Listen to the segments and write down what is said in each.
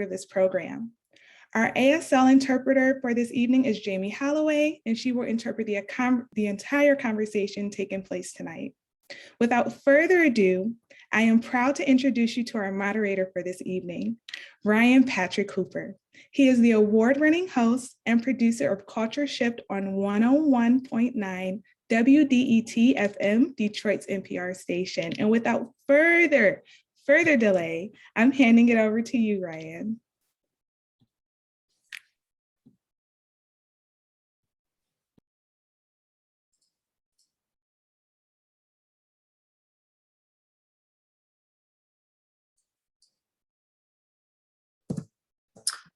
of this program. Our ASL interpreter for this evening is Jamie Holloway, and she will interpret the entire conversation taking place tonight. Without further ado, I am proud to introduce you to our moderator for this evening, Ryan Patrick Hooper. He is the award-winning host and producer of Culture Shift on 101.9 WDET FM, Detroit's NPR station. And without further delay, I'm handing it over to you, Ryan.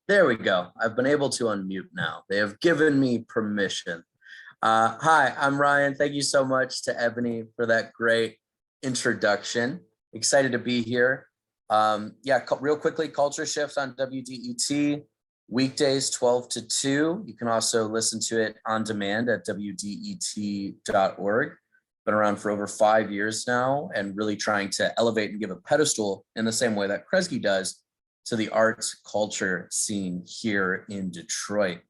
There we go. I've been able to unmute now. They have given me permission. Hi, I'm Ryan. Thank you so much to Ebony for that great introduction. Excited to be here. Real quickly, Culture Shift on WDET, weekdays 12 to 2. You can also listen to it on demand at WDET.org. Been around for over 5 years now and really trying to elevate and give a pedestal in the same way that Kresge does to the arts culture scene here in Detroit.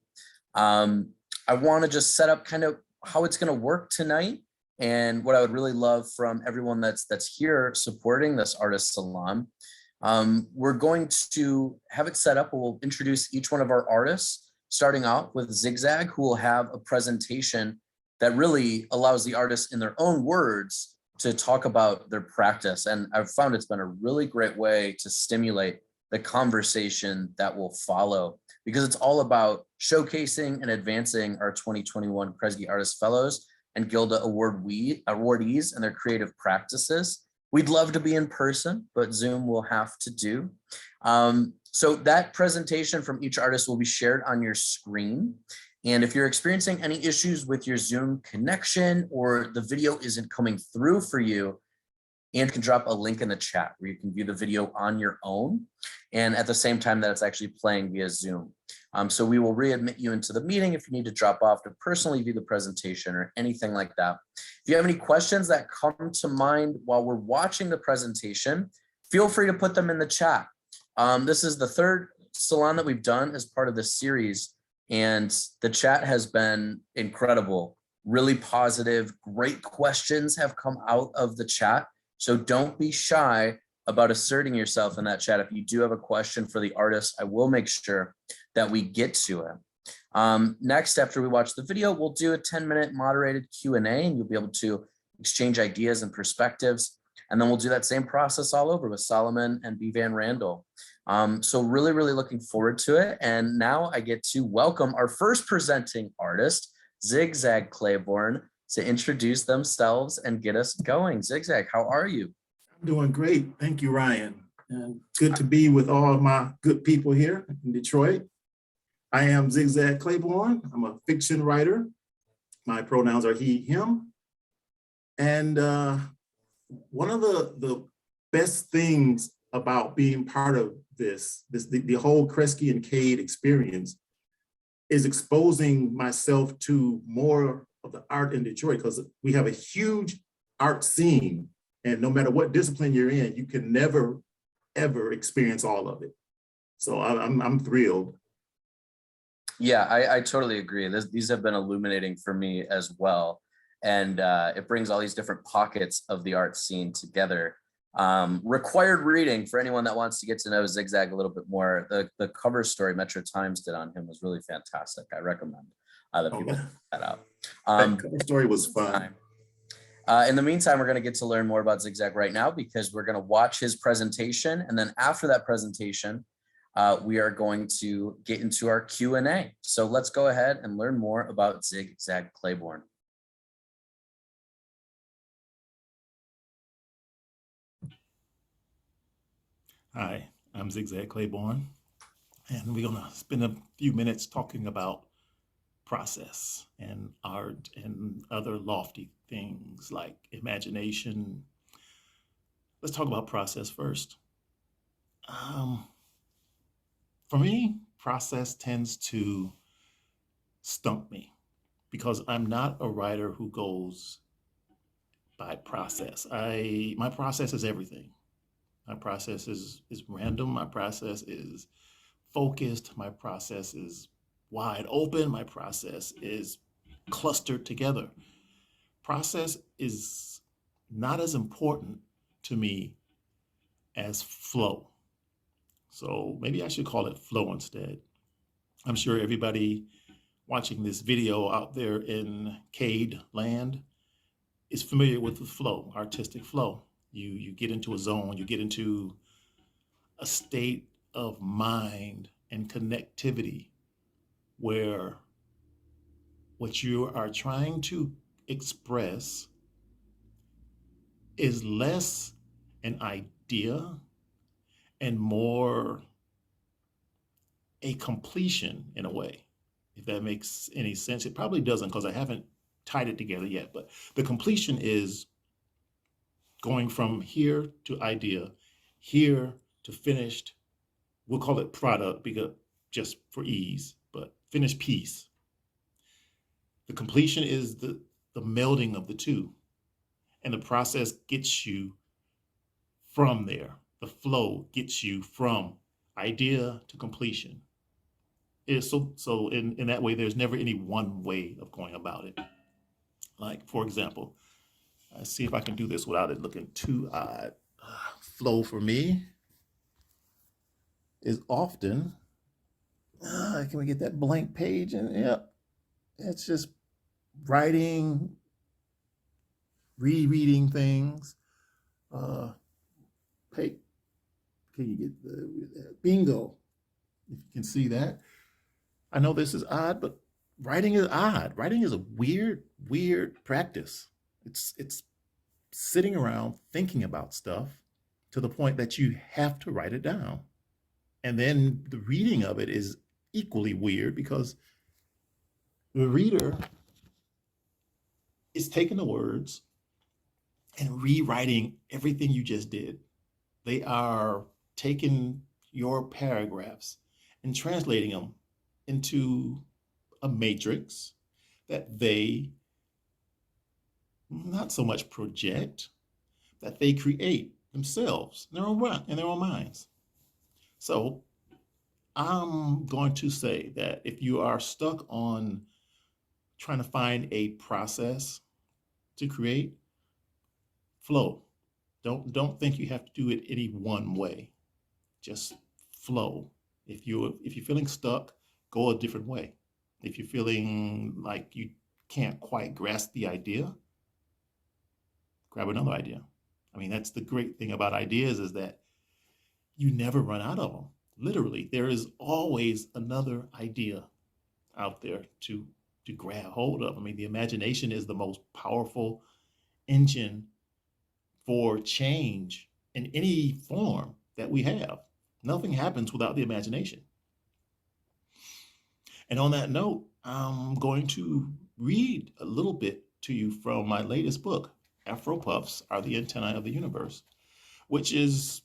I want to just set up kind of how it's going to work tonight and what I would really love from everyone that's here supporting this artist salon. We're going to have it set up. We'll introduce each one of our artists, starting out with Zigzag, who will have a presentation that really allows the artists in their own words to talk about their practice. And I've found it's been a really great way to stimulate the conversation that will follow, because it's all about showcasing and advancing our 2021 Kresge Artist Fellows and Gilda awardees and their creative practices. We'd love to be in person, but Zoom will have to do. So that presentation from each artist will be shared on your screen. And if you're experiencing any issues with your Zoom connection or the video isn't coming through for you, and can drop a link in the chat where you can view the video on your own and at the same time that it's actually playing via Zoom. So we will readmit you into the meeting if you need to drop off to personally view the presentation or anything like that. If you have any questions that come to mind while we're watching the presentation, feel free to put them in the chat. This is the third salon that we've done as part of this series, and the chat has been incredible, really positive, great questions have come out of the chat. So don't be shy about asserting yourself in that chat. If you do have a question for the artist, I will make sure that we get to it. Next, after we watch the video, we'll do a 10-minute moderated Q&A, and you'll be able to exchange ideas and perspectives. And then we'll do that same process all over with Solomon and B. Van Randall. So really, really looking forward to it. And now I get to welcome our first presenting artist, Zigzag Claiborne, to introduce themselves and get us going. Zigzag, how are you? I'm doing great. Thank you, Ryan. And good to be with all of my good people here in Detroit. I am Zigzag Claiborne. I'm a fiction writer. My pronouns are he, him. And one of the best things about being part of the whole Kresge and Cade experience is exposing myself to more of the art in Detroit, because we have a huge art scene, and no matter what discipline you're in, you can never, ever experience all of it. So I'm thrilled. Yeah, I totally agree. These have been illuminating for me as well. And it brings all these different pockets of the art scene together. Required reading for anyone that wants to get to know Zigzag a little bit more. The cover story Metro Times did on him was really fantastic. I recommend that people check that out. That cover story was fun. In the meantime, we're going to get to learn more about Zigzag right now, because we're going to watch his presentation. And then after that presentation, we are going to get into our Q&A. So let's go ahead and learn more about Zigzag Claiborne. Hi, I'm Zigzag Claiborne, and we're going to spend a few minutes talking about process and art and other lofty things like imagination. Let's talk about process first. For me, process tends to stump me because I'm not a writer who goes by process. My process is everything. My process is random. My process is focused. My process is wide open. My process is clustered together. Process is not as important to me as flow. So maybe I should call it flow instead. I'm sure everybody watching this video out there in Cade land is familiar with the flow, artistic flow. You get into a zone, you get into a state of mind and connectivity where what you are trying to express is less an idea and more a completion in a way. If that makes any sense, it probably doesn't because I haven't tied it together yet, but the completion is going from here to idea, here to finished. We'll call it product because just for ease, but finished piece. The completion is the melding of the two, and the process gets you from there. The flow gets you from idea to completion. It is so in that way, there's never any one way of going about it. Like, for example, let's see if I can do this without it looking too odd. Flow for me is often, can we get that blank page? And yeah, it's just writing, rereading things. Can you get the bingo? If you can see that. I know this is odd, but writing is odd. Writing is a weird practice. It's sitting around thinking about stuff to the point that you have to write it down. And then the reading of it is equally weird because the reader is taking the words and rewriting everything you just did. They are taking your paragraphs and translating them into a matrix that they not so much project, that they create themselves in their own minds. So I'm going to say that if you are stuck on trying to find a process to create, flow. Don't think you have to do it any one way. Just flow. If you're feeling stuck, go a different way. If you're feeling like you can't quite grasp the idea, grab another idea. I mean, that's the great thing about ideas is that you never run out of them. Literally, there is always another idea out there to grab hold of. I mean, the imagination is the most powerful engine for change in any form that we have. Nothing happens without the imagination. And on that note, I'm going to read a little bit to you from my latest book, Afro Puffs Are the Antennae of the Universe, which is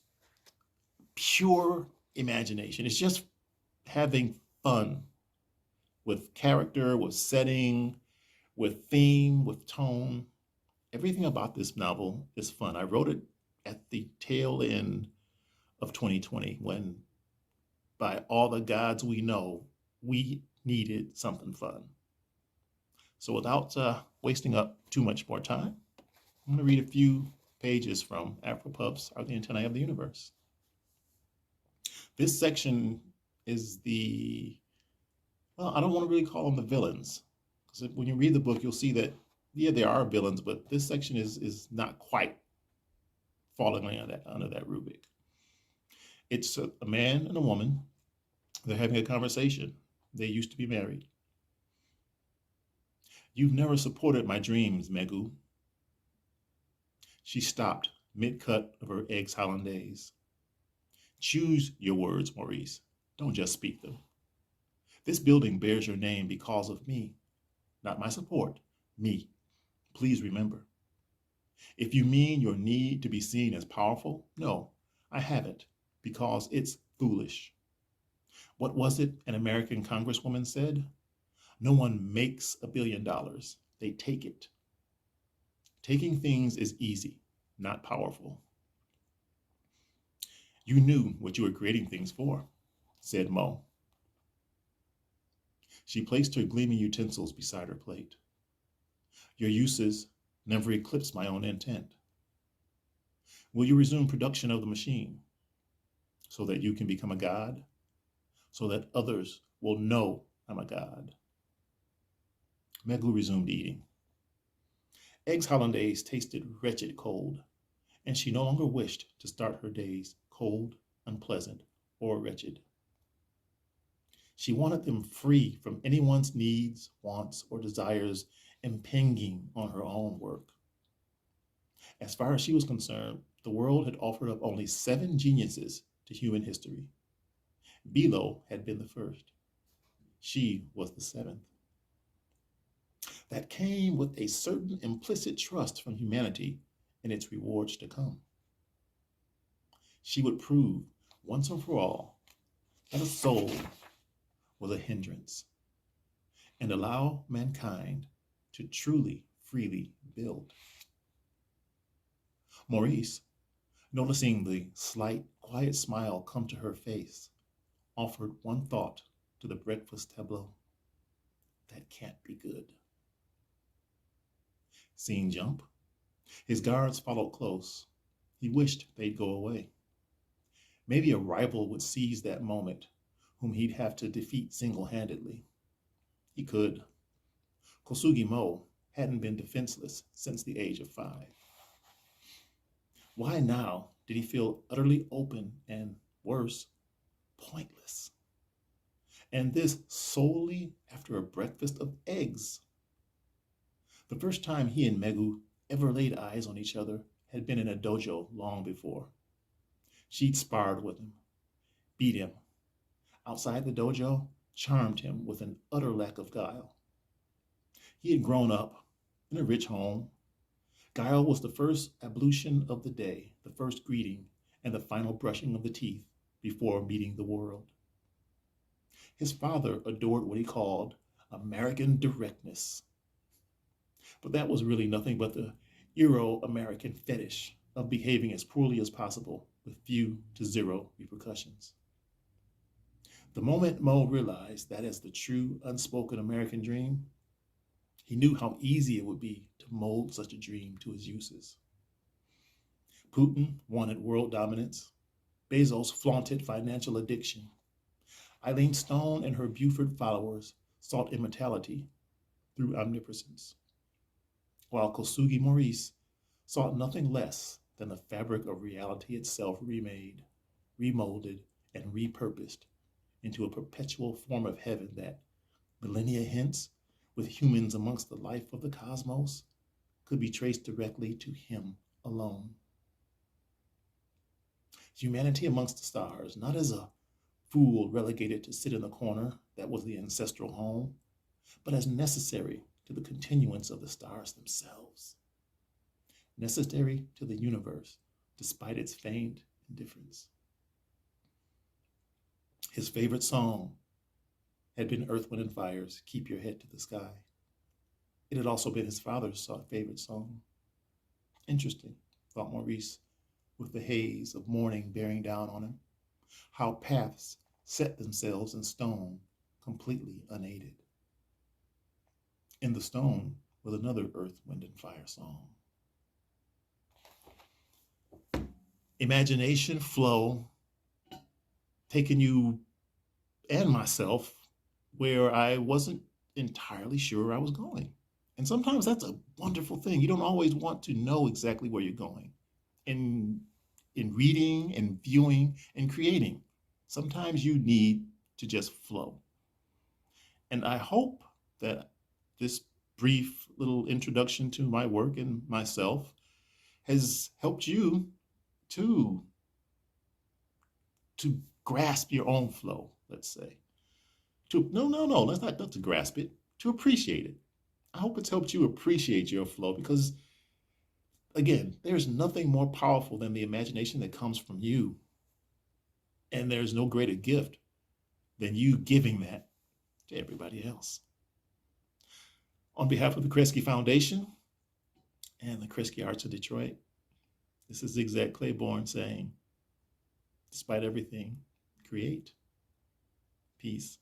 pure imagination. It's just having fun with character, with setting, with theme, with tone. Everything about this novel is fun. I wrote it at the tail end of 2020 when, by all the gods we know, we needed something fun. So without wasting up too much more time, I'm going to read a few pages from Afro Puffs Are the Antennae of the Universe. This section is well, I don't want to really call them the villains. Because when you read the book, you'll see that, yeah, there are villains, but this section is not quite falling under that rubric. It's a man and a woman. They're having a conversation. They used to be married. You've never supported my dreams, Megu. She stopped mid-cut of her eggs hollandaise. Choose your words, Maurice. Don't just speak them. This building bears your name because of me, not my support, me. Please remember. If you mean your need to be seen as powerful, no, I haven't, because it's foolish. What was it an American congresswoman said? No one makes $1 billion, they take it. Taking things is easy, not powerful. You knew what you were creating things for, said Mo. She placed her gleaming utensils beside her plate. Your uses never eclipse my own intent. Will you resume production of the machine so that you can become a god, so that others will know I'm a god? Megu resumed eating. Eggs hollandaise tasted wretched cold, and she no longer wished to start her days cold, unpleasant, or wretched. She wanted them free from anyone's needs, wants, or desires impinging on her own work. As far as she was concerned, the world had offered up only 7 geniuses to human history. Bilo had been the first. She was the 7th. That came with a certain implicit trust from humanity in its rewards to come. She would prove once and for all that a soul was a hindrance and allow mankind to truly, freely build. Maurice, noticing the slight, quiet smile come to her face, offered one thought to the breakfast tableau. That can't be good. Scene jump. His guards followed close. He wished they'd go away. Maybe a rival would seize that moment, whom he'd have to defeat single-handedly. He could. Kosugi Mo hadn't been defenseless since the age of 5. Why now did he feel utterly open and, worse, pointless? And this solely after a breakfast of eggs. The first time he and Megu ever laid eyes on each other had been in a dojo long before. She'd sparred with him, beat him. Outside the dojo, charmed him with an utter lack of guile. He had grown up in a rich home. Guile was the first ablution of the day, the first greeting, and the final brushing of the teeth before meeting the world. His father adored what he called American directness. But that was really nothing but the Euro-American fetish of behaving as poorly as possible with few to zero repercussions. The moment Mo realized that as the true unspoken American dream, he knew how easy it would be to mold such a dream to his uses. Putin wanted world dominance. Bezos flaunted financial addiction. Eileen Stone and her Buford followers sought immortality through omnipotence, while Kosugi Maurice sought nothing less than the fabric of reality itself remade, remolded, and repurposed into a perpetual form of heaven that, millennia hence, with humans amongst the life of the cosmos, could be traced directly to him alone. Humanity amongst the stars, not as a fool relegated to sit in the corner that was the ancestral home, but as necessary to the continuance of the stars themselves, necessary to the universe despite its feigned indifference. His favorite song had been Earth, Wind, and Fire's Keep Your Head to the Sky. It had also been his father's favorite song. Interesting, thought Maurice, with the haze of morning bearing down on him, how paths set themselves in stone, completely unaided. In the stone was another Earth, Wind, and Fire song. Imagination flow, taking you and myself where I wasn't entirely sure I was going. And sometimes that's a wonderful thing. You don't always want to know exactly where you're going. In reading and viewing and creating, sometimes you need to just flow. And I hope that this brief little introduction to my work and myself has helped you to grasp your own flow, let's say. Let's not to grasp it, to appreciate it. I hope it's helped you appreciate your flow because, again, there's nothing more powerful than the imagination that comes from you. And there's no greater gift than you giving that to everybody else. On behalf of the Kresge Foundation and the Kresge Arts of Detroit, this is Zigzag Claiborne saying, despite everything, create. Peace.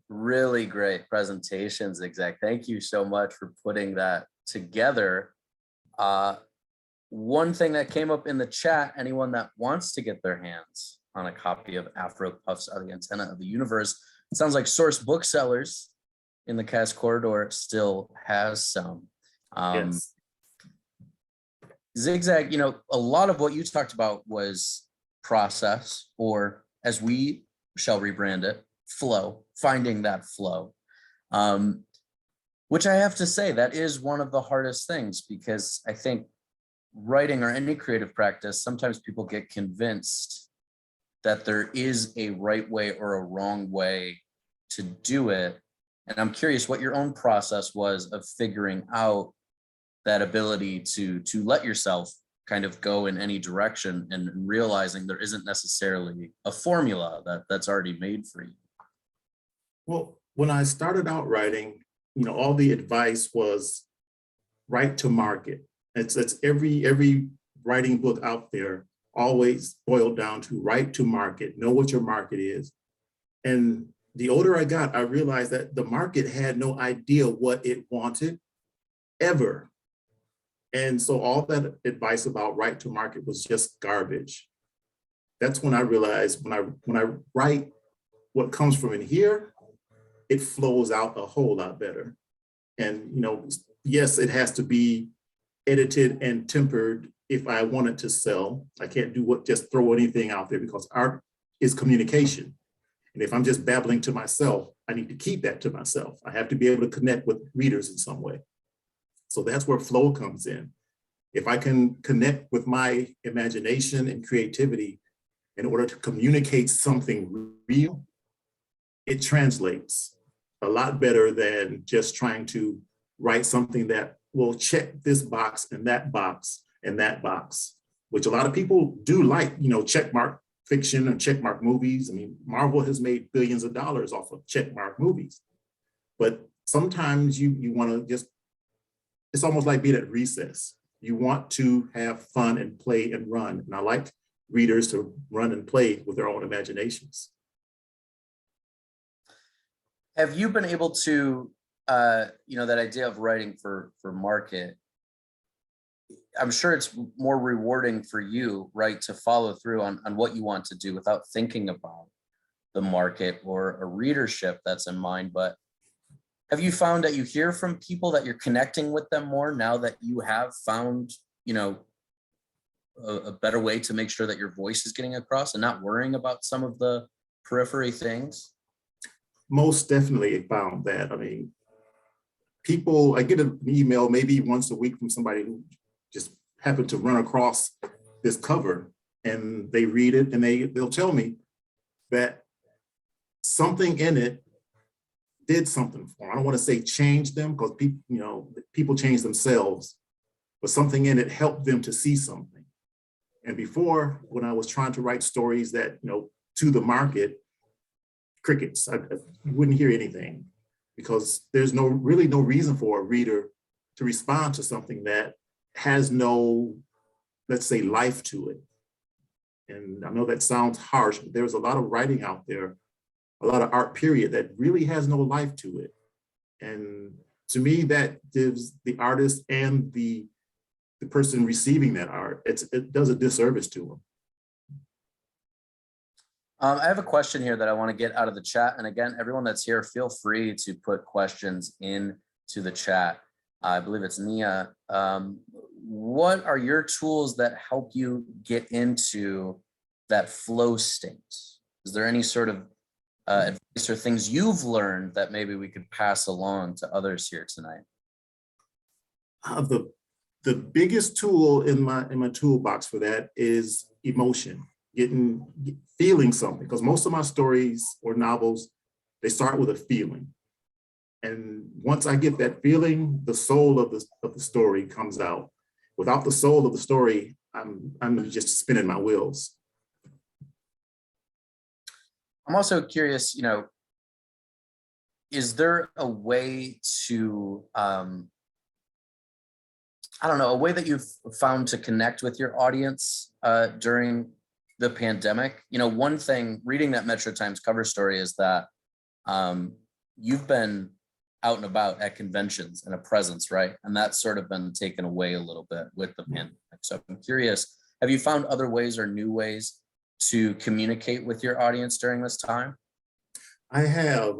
Really great presentation, Zigzag. Thank you so much for putting that together. One thing that came up in the chat, anyone that wants to get their hands on a copy of Afro Puffs Are the Antenna of the Universe, it sounds like Source Booksellers in the Cass Corridor still has some. Yes. Zigzag, a lot of what you talked about was process, or as we shall rebrand it, flow, finding that flow. Which I have to say, that is one of the hardest things, because I think writing or any creative practice, sometimes people get convinced that there is a right way or a wrong way to do it. And I'm curious what your own process was of figuring out that ability to let yourself kind of go in any direction, and realizing there isn't necessarily a formula that's already made for you. Well, when I started out writing, all the advice was write to market. It's every writing book out there always boiled down to write to market, know what your market is. And the older I got, I realized that the market had no idea what it wanted ever. And so all that advice about write to market was just garbage. That's when I realized when I write what comes from in here, it flows out a whole lot better. And yes, it has to be edited and tempered if I want it to sell. I can't just throw anything out there, because art is communication. And if I'm just babbling to myself, I need to keep that to myself. I have to be able to connect with readers in some way. So that's where flow comes in. If I can connect with my imagination and creativity in order to communicate something real, it translates a lot better than just trying to write something that will check this box and that box and that box, which a lot of people do like, checkmark fiction and checkmark movies. I mean, Marvel has made billions of dollars off of checkmark movies. But sometimes you want to just, it's almost like being at recess. You want to have fun and play and run. And I like readers to run and play with their own imaginations. Have you been able to, that idea of writing for market, I'm sure it's more rewarding for you, right, to follow through on what you want to do without thinking about the market or a readership that's in mind. But have you found that you hear from people that you're connecting with them more now that you have found, a better way to make sure that your voice is getting across and not worrying about some of the periphery things? Most definitely found that. I mean, I get an email maybe once a week from somebody who just happened to run across this cover, and they read it and they'll tell me that something in it did something for them. I don't want to say change them, because people change themselves, but something in it helped them to see something. And before, when I was trying to write stories that, to the market, crickets, you wouldn't hear anything, because there's really no reason for a reader to respond to something that has no, let's say, life to it. And I know that sounds harsh, but there's a lot of writing out there, a lot of art period, that really has no life to it. And to me, that gives the artist and the person receiving that art, it does a disservice to them. I have a question here that I want to get out of the chat. And again, everyone that's here, feel free to put questions into the chat. I believe it's Nia. What are your tools that help you get into that flow state? Is there any sort of advice or things you've learned that maybe we could pass along to others here tonight? The biggest tool in my toolbox for that is emotion. Feeling something, because most of my stories or novels, they start with a feeling. And once I get that feeling, the soul of the story comes out. Without the soul of the story, I'm just spinning my wheels. I'm also curious, is there a way to, a way that you've found to connect with your audience during the pandemic? One thing, reading that Metro Times cover story is that you've been out and about at conventions and a presence, right? And that's sort of been taken away a little bit with the pandemic. So I'm curious, have you found other ways or new ways to communicate with your audience during this time? I have,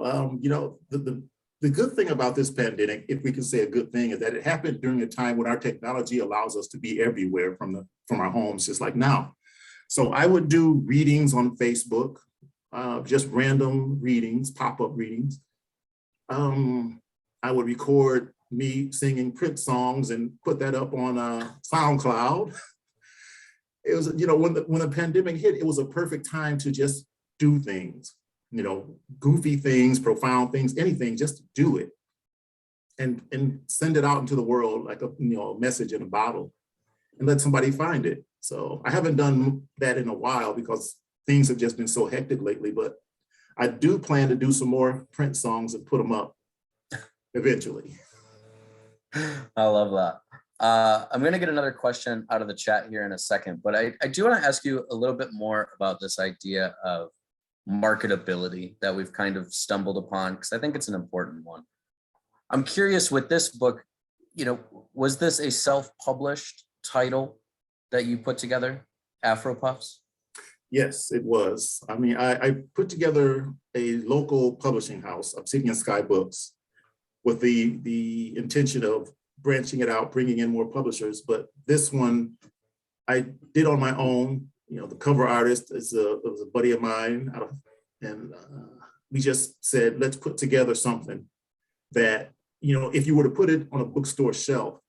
the good thing about this pandemic, if we can say a good thing, is that it happened during a time when our technology allows us to be everywhere from our homes, just like now. So I would do readings on Facebook, just random readings, pop-up readings. I would record me singing Prince songs and put that up on SoundCloud. It was, when the pandemic hit, it was a perfect time to just do things. Goofy things, profound things, anything, just do it and send it out into the world like a message in a bottle and let somebody find it. So I haven't done that in a while because things have just been so hectic lately, but I do plan to do some more Prince songs and put them up eventually. I love that. I'm going to get another question out of the chat here in a second, but I do want to ask you a little bit more about this idea of marketability that we've kind of stumbled upon, because I think it's an important one. I'm curious with this book, was this a self-published title that you put together, Afro Puffs? Yes, it was. I mean, I put together a local publishing house, Obsidian Sky Books, with the intention of branching it out, bringing in more publishers. But this one I did on my own. The cover artist was a buddy of mine, and we just said, let's put together something that, if you were to put it on a bookstore shelf,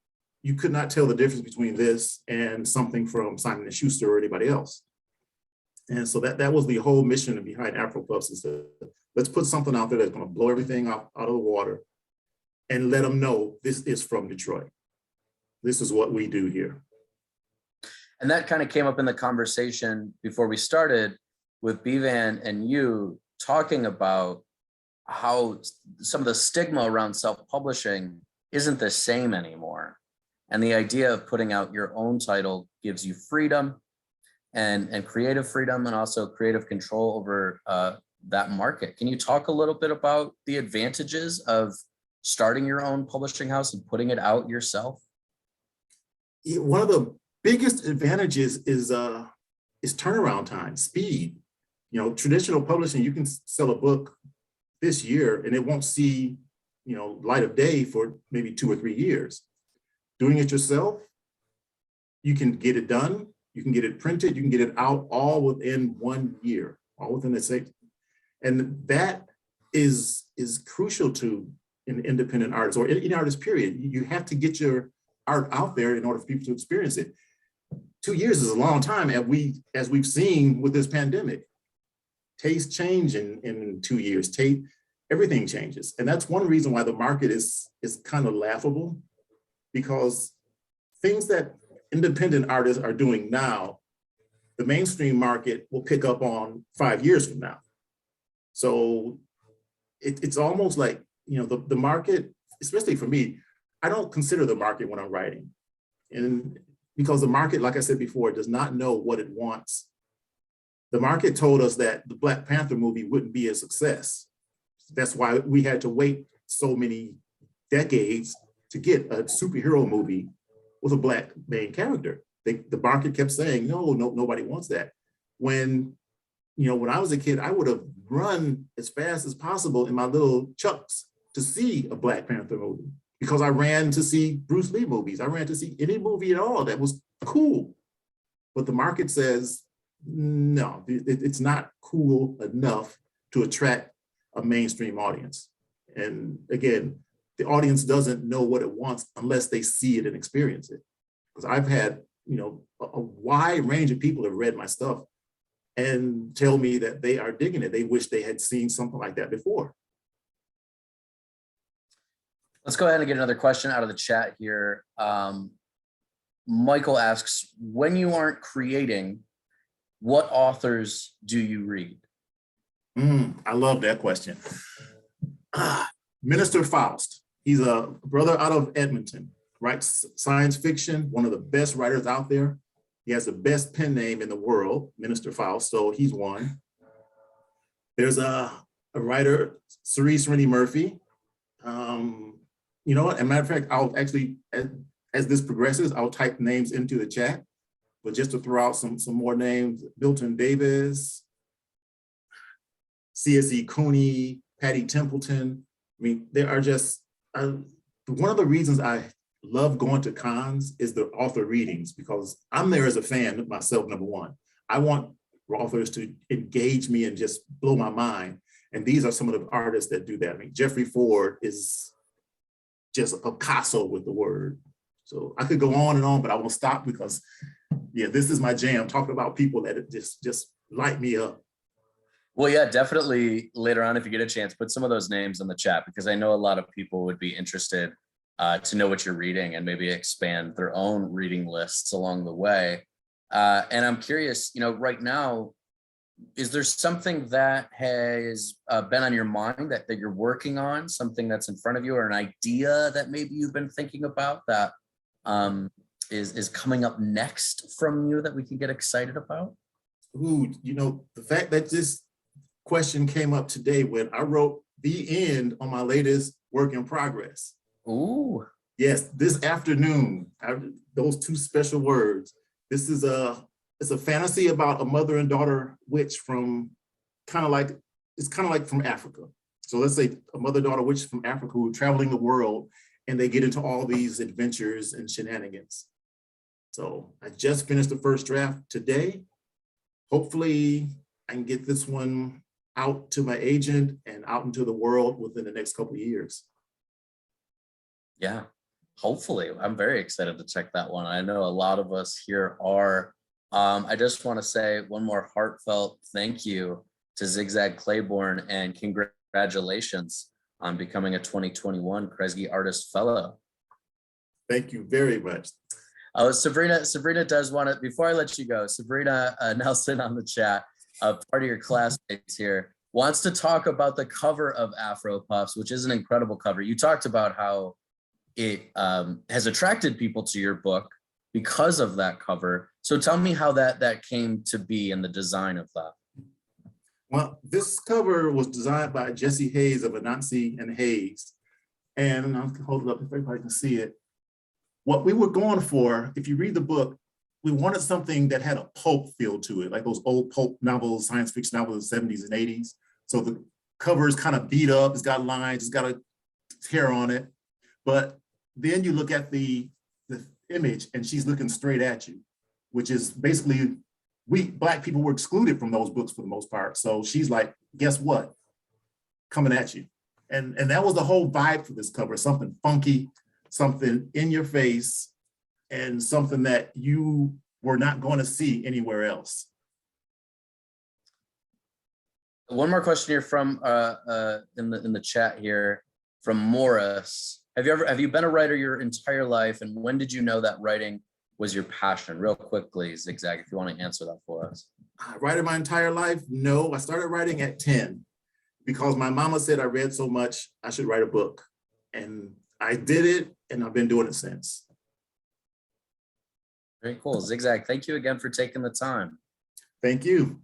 you could not tell the difference between this and something from Simon & Schuster or anybody else. And so that was the whole mission behind Afro Puffs, is to let's put something out there that's going to blow everything out of the water and let them know this is from Detroit. This is what we do here. And that kind of came up in the conversation before we started with Bevan and you talking about how some of the stigma around self-publishing isn't the same anymore. And the idea of putting out your own title gives you freedom and creative freedom, and also creative control over that market. Can you talk a little bit about the advantages of starting your own publishing house and putting it out yourself? One of the biggest advantages is turnaround time, speed. Traditional publishing, you can sell a book this year and it won't see, light of day for maybe 2 or 3 years. Doing it yourself, you can get it done, you can get it printed, you can get it out all within 1 year, all within the same. And that is crucial to an independent artist or any artist, period. You have to get your art out there in order for people to experience it. 2 years is a long time, as we've seen with this pandemic. Tastes change in 2 years. Everything changes. And that's one reason why the market is kind of laughable, because things that independent artists are doing now, the mainstream market will pick up on 5 years from now. So it's almost like, the market, especially for me, I don't consider the market when I'm writing. And because the market, like I said before, does not know what it wants. The market told us that the Black Panther movie wouldn't be a success. That's why we had to wait so many decades to get a superhero movie with a Black main character. The market kept saying, no, nobody wants that. When I was a kid, I would have run as fast as possible in my little chucks to see a Black Panther movie, because I ran to see Bruce Lee movies. I ran to see any movie at all that was cool. But the market says, no, it's not cool enough to attract a mainstream audience. And again, the audience doesn't know what it wants unless they see it and experience it. Because I've had, a wide range of people have read my stuff and tell me that they are digging it. They wish they had seen something like that before. Let's go ahead and get another question out of the chat here. Michael asks, when you aren't creating, what authors do you read? I love that question. Minister Faust. He's a brother out of Edmonton, writes science fiction, one of the best writers out there. He has the best pen name in the world, Minister Faust, so he's one. There's a writer, Cerise Rennie Murphy. You know what? As a matter of fact, I'll actually, as this progresses, I'll type names into the chat. But just to throw out some more names, Bilton Davis, C.S.E. Cooney, Patty Templeton. I mean, there are just, one of the reasons I love going to cons is the author readings, because I'm there as a fan myself, number one. I want authors to engage me and just blow my mind. And these are some of the artists that do that. I mean, Jeffrey Ford is just a Picasso with the word. So I could go on, but I won't stop because, yeah, this is my jam, talking about people that just light me up. Well, yeah, definitely later on, if you get a chance, put some of those names in the chat, because I know a lot of people would be interested to know what you're reading and maybe expand their own reading lists along the way. And I'm curious, you know, right now, is there something that has been on your mind that you're working on, something that's in front of you, or an idea that maybe you've been thinking about that is coming up next from you that we can get excited about? Ooh, you know, the fact that this question came up today when I wrote the end on my latest work in progress. Ooh. Yes, this afternoon, those two special words. This is it's a fantasy about a mother and daughter witch from it's kind of like from Africa. So let's say a mother-daughter witch from Africa who are traveling the world, and they get into all these adventures and shenanigans. So I just finished the first draft today. Hopefully I can get this one out to my agent and out into the world within the next couple of years. Yeah, hopefully. I'm very excited to check that one. I know a lot of us here are. I just want to say one more heartfelt thank you to Zigzag Claiborne, and congratulations on becoming a 2021 Kresge Artist Fellow. Thank you very much. Oh, Sabrina does want to, before I let you go, Sabrina Nelson on the chat, part of your classmates here, wants to talk about the cover of Afro Puffs, which is an incredible cover. You talked about how it has attracted people to your book because of that cover. So tell me how that came to be and the design of that. Well, this cover was designed by Jesse Hayes of Anansi and Hayes. And I'll hold it up if everybody can see it. What we were going for, if you read the book, we wanted something that had a pulp feel to it, like those old pulp novels, science fiction novels of the 70s and 80s. So the cover is kind of beat up, it's got lines, it's got a tear on it. But then you look at the image and she's looking straight at you, which is basically, we Black people were excluded from those books for the most part. So she's like, guess what? Coming at you. And that was the whole vibe for this cover, something funky, something in your face, and something that you were not going to see anywhere else. One more question here from in the chat here from Morris. Have you been a writer your entire life, and when did you know that writing was your passion? Real quickly, Zigzag, if you want to answer that for us. Writing my entire life? No, I started writing at 10 because my mama said I read so much, I should write a book. And I did it, and I've been doing it since. Very cool. Zigzag, thank you again for taking the time. Thank you.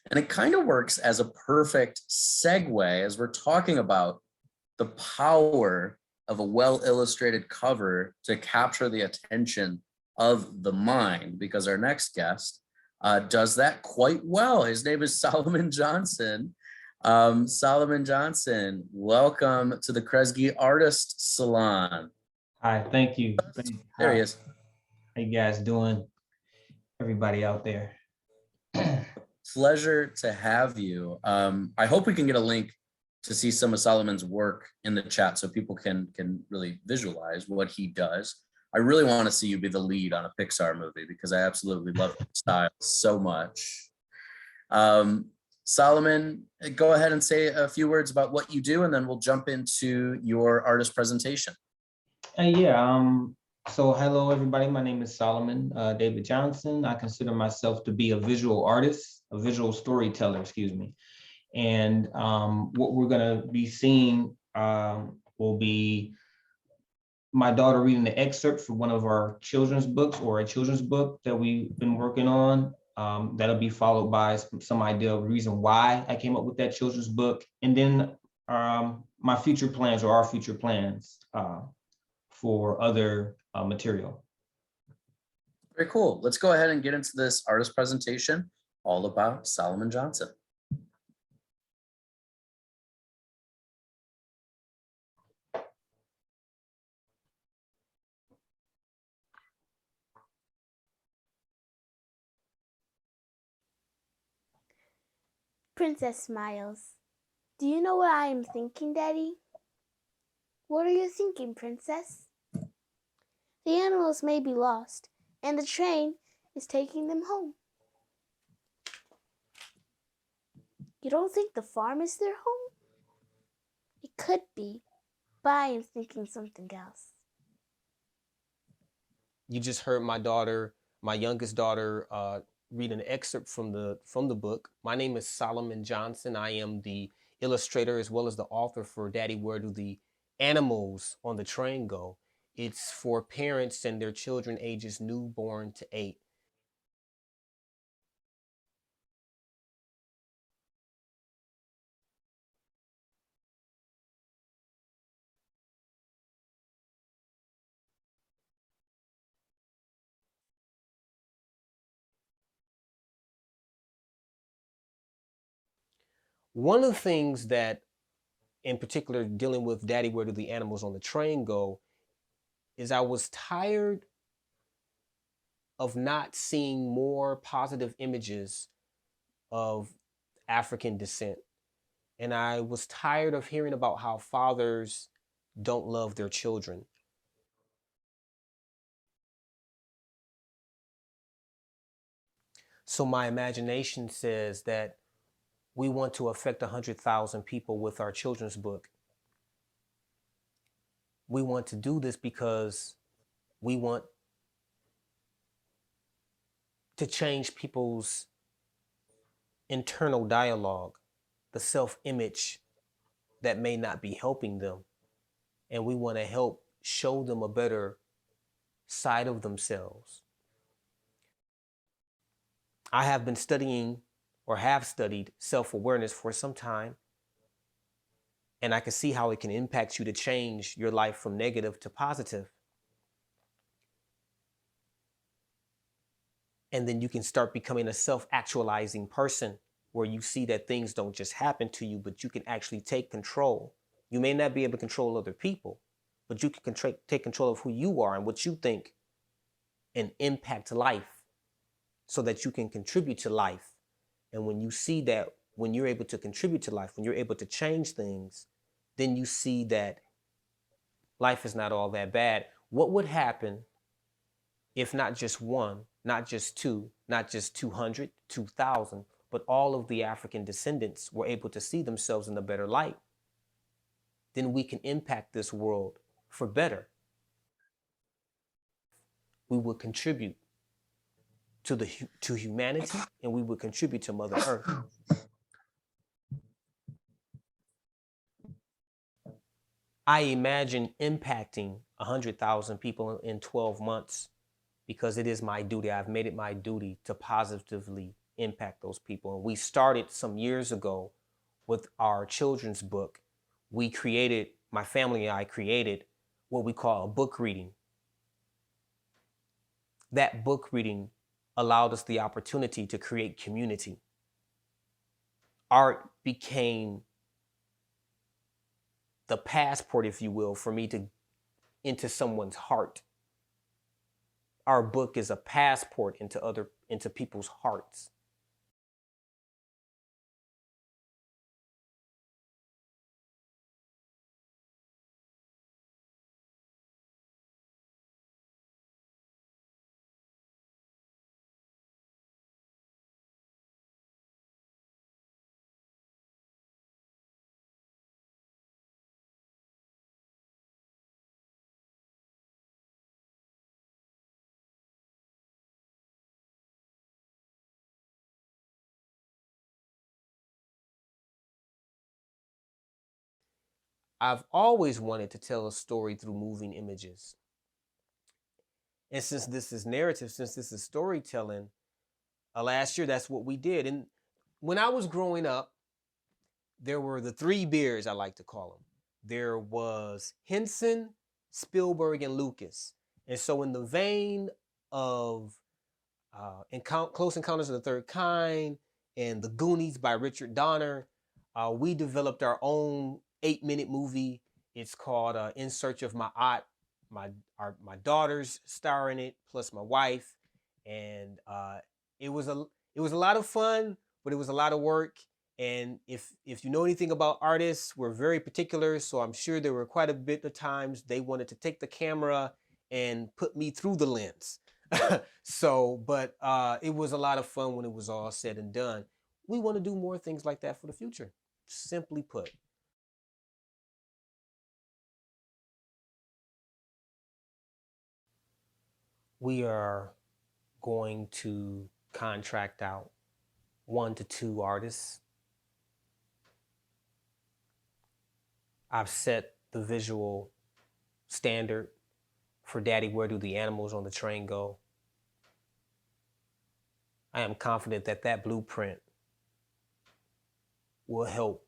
And it kind of works as a perfect segue as we're talking about the power of a well-illustrated cover to capture the attention of the mind, because our next guest does that quite well. His name is Solomon Johnson. Solomon Johnson, welcome to the Kresge Artist Salon. Hi, thank you. There he is. How you guys doing? Everybody out there. Pleasure to have you. I hope we can get a link to see some of Solomon's work in the chat so people can really visualize what he does. I really want to see you be the lead on a Pixar movie because I absolutely love his style so much. Solomon, go ahead and say a few words about what you do, and then we'll jump into your artist presentation. So hello everybody, my name is Solomon David Johnson. I consider myself to be a visual artist, a visual storyteller, excuse me. And what we're gonna be seeing will be my daughter reading the excerpt for one of our children's books, or a children's book that we've been working on. That'll be followed by some idea of reason why I came up with that children's book. And then my future plans or our future plans for other material. Very cool. Let's go ahead and get into this artist presentation all about Solomon Johnson. Princess smiles. Do you know what I am thinking, Daddy? What are you thinking, Princess? The animals may be lost, and the train is taking them home. You don't think the farm is their home? It could be, but I am thinking something else. You just heard my daughter, my youngest daughter, read an excerpt from the book. My name is Solomon Johnson. I am the illustrator as well as the author for Daddy, Where Do the Animals on the Train Go? It's for parents and their children ages newborn to 8. One of the things that, in particular, dealing with Daddy, Where Do the Animals on the Train Go, is I was tired of not seeing more positive images of African descent. And I was tired of hearing about how fathers don't love their children. So my imagination says that we want to affect 100,000 people with our children's book. We want to do this because we want to change people's internal dialogue, the self-image that may not be helping them. And we want to help show them a better side of themselves. I have been studying or have studied self-awareness for some time, and I can see how it can impact you to change your life from negative to positive. And then you can start becoming a self-actualizing person where you see that things don't just happen to you, but you can actually take control. You may not be able to control other people, but you can take control of who you are and what you think and impact life so that you can contribute to life. And when you see that, when you're able to contribute to life, when you're able to change things, then you see that life is not all that bad. What would happen if not just one, not just two, not just 200, 2,000, but all of the African descendants were able to see themselves in a better light? Then we can impact this world for better. We will contribute to humanity, and we will contribute to Mother Earth. I imagine impacting 100,000 people in 12 months because it is my duty. I've made it my duty to positively impact those people. And we started some years ago with our children's book. We created, my family and I created what we call a book reading. That book reading allowed us the opportunity to create community. Art became the passport, if you will, for me to into someone's heart. Our book is a passport into people's hearts. I've always wanted to tell a story through moving images. And since this is narrative, since this is storytelling, last year, that's what we did. And when I was growing up, there were the three bears, I like to call them. There was Henson, Spielberg, and Lucas. And so in the vein of Close Encounters of the Third Kind and The Goonies by Richard Donner, we developed our own 8-minute movie. It's called In Search of My Aunt. My daughters star in it, plus my wife. And it was a lot of fun, but it was a lot of work. And if you know anything about artists, we're very particular. So I'm sure there were quite a bit of times they wanted to take the camera and put me through the lens. But it was a lot of fun when it was all said and done. We want to do more things like that for the future, simply put. We are going to contract out 1 to 2 artists. I've set the visual standard for Daddy, Where Do the Animals on the Train Go? I am confident that that blueprint will help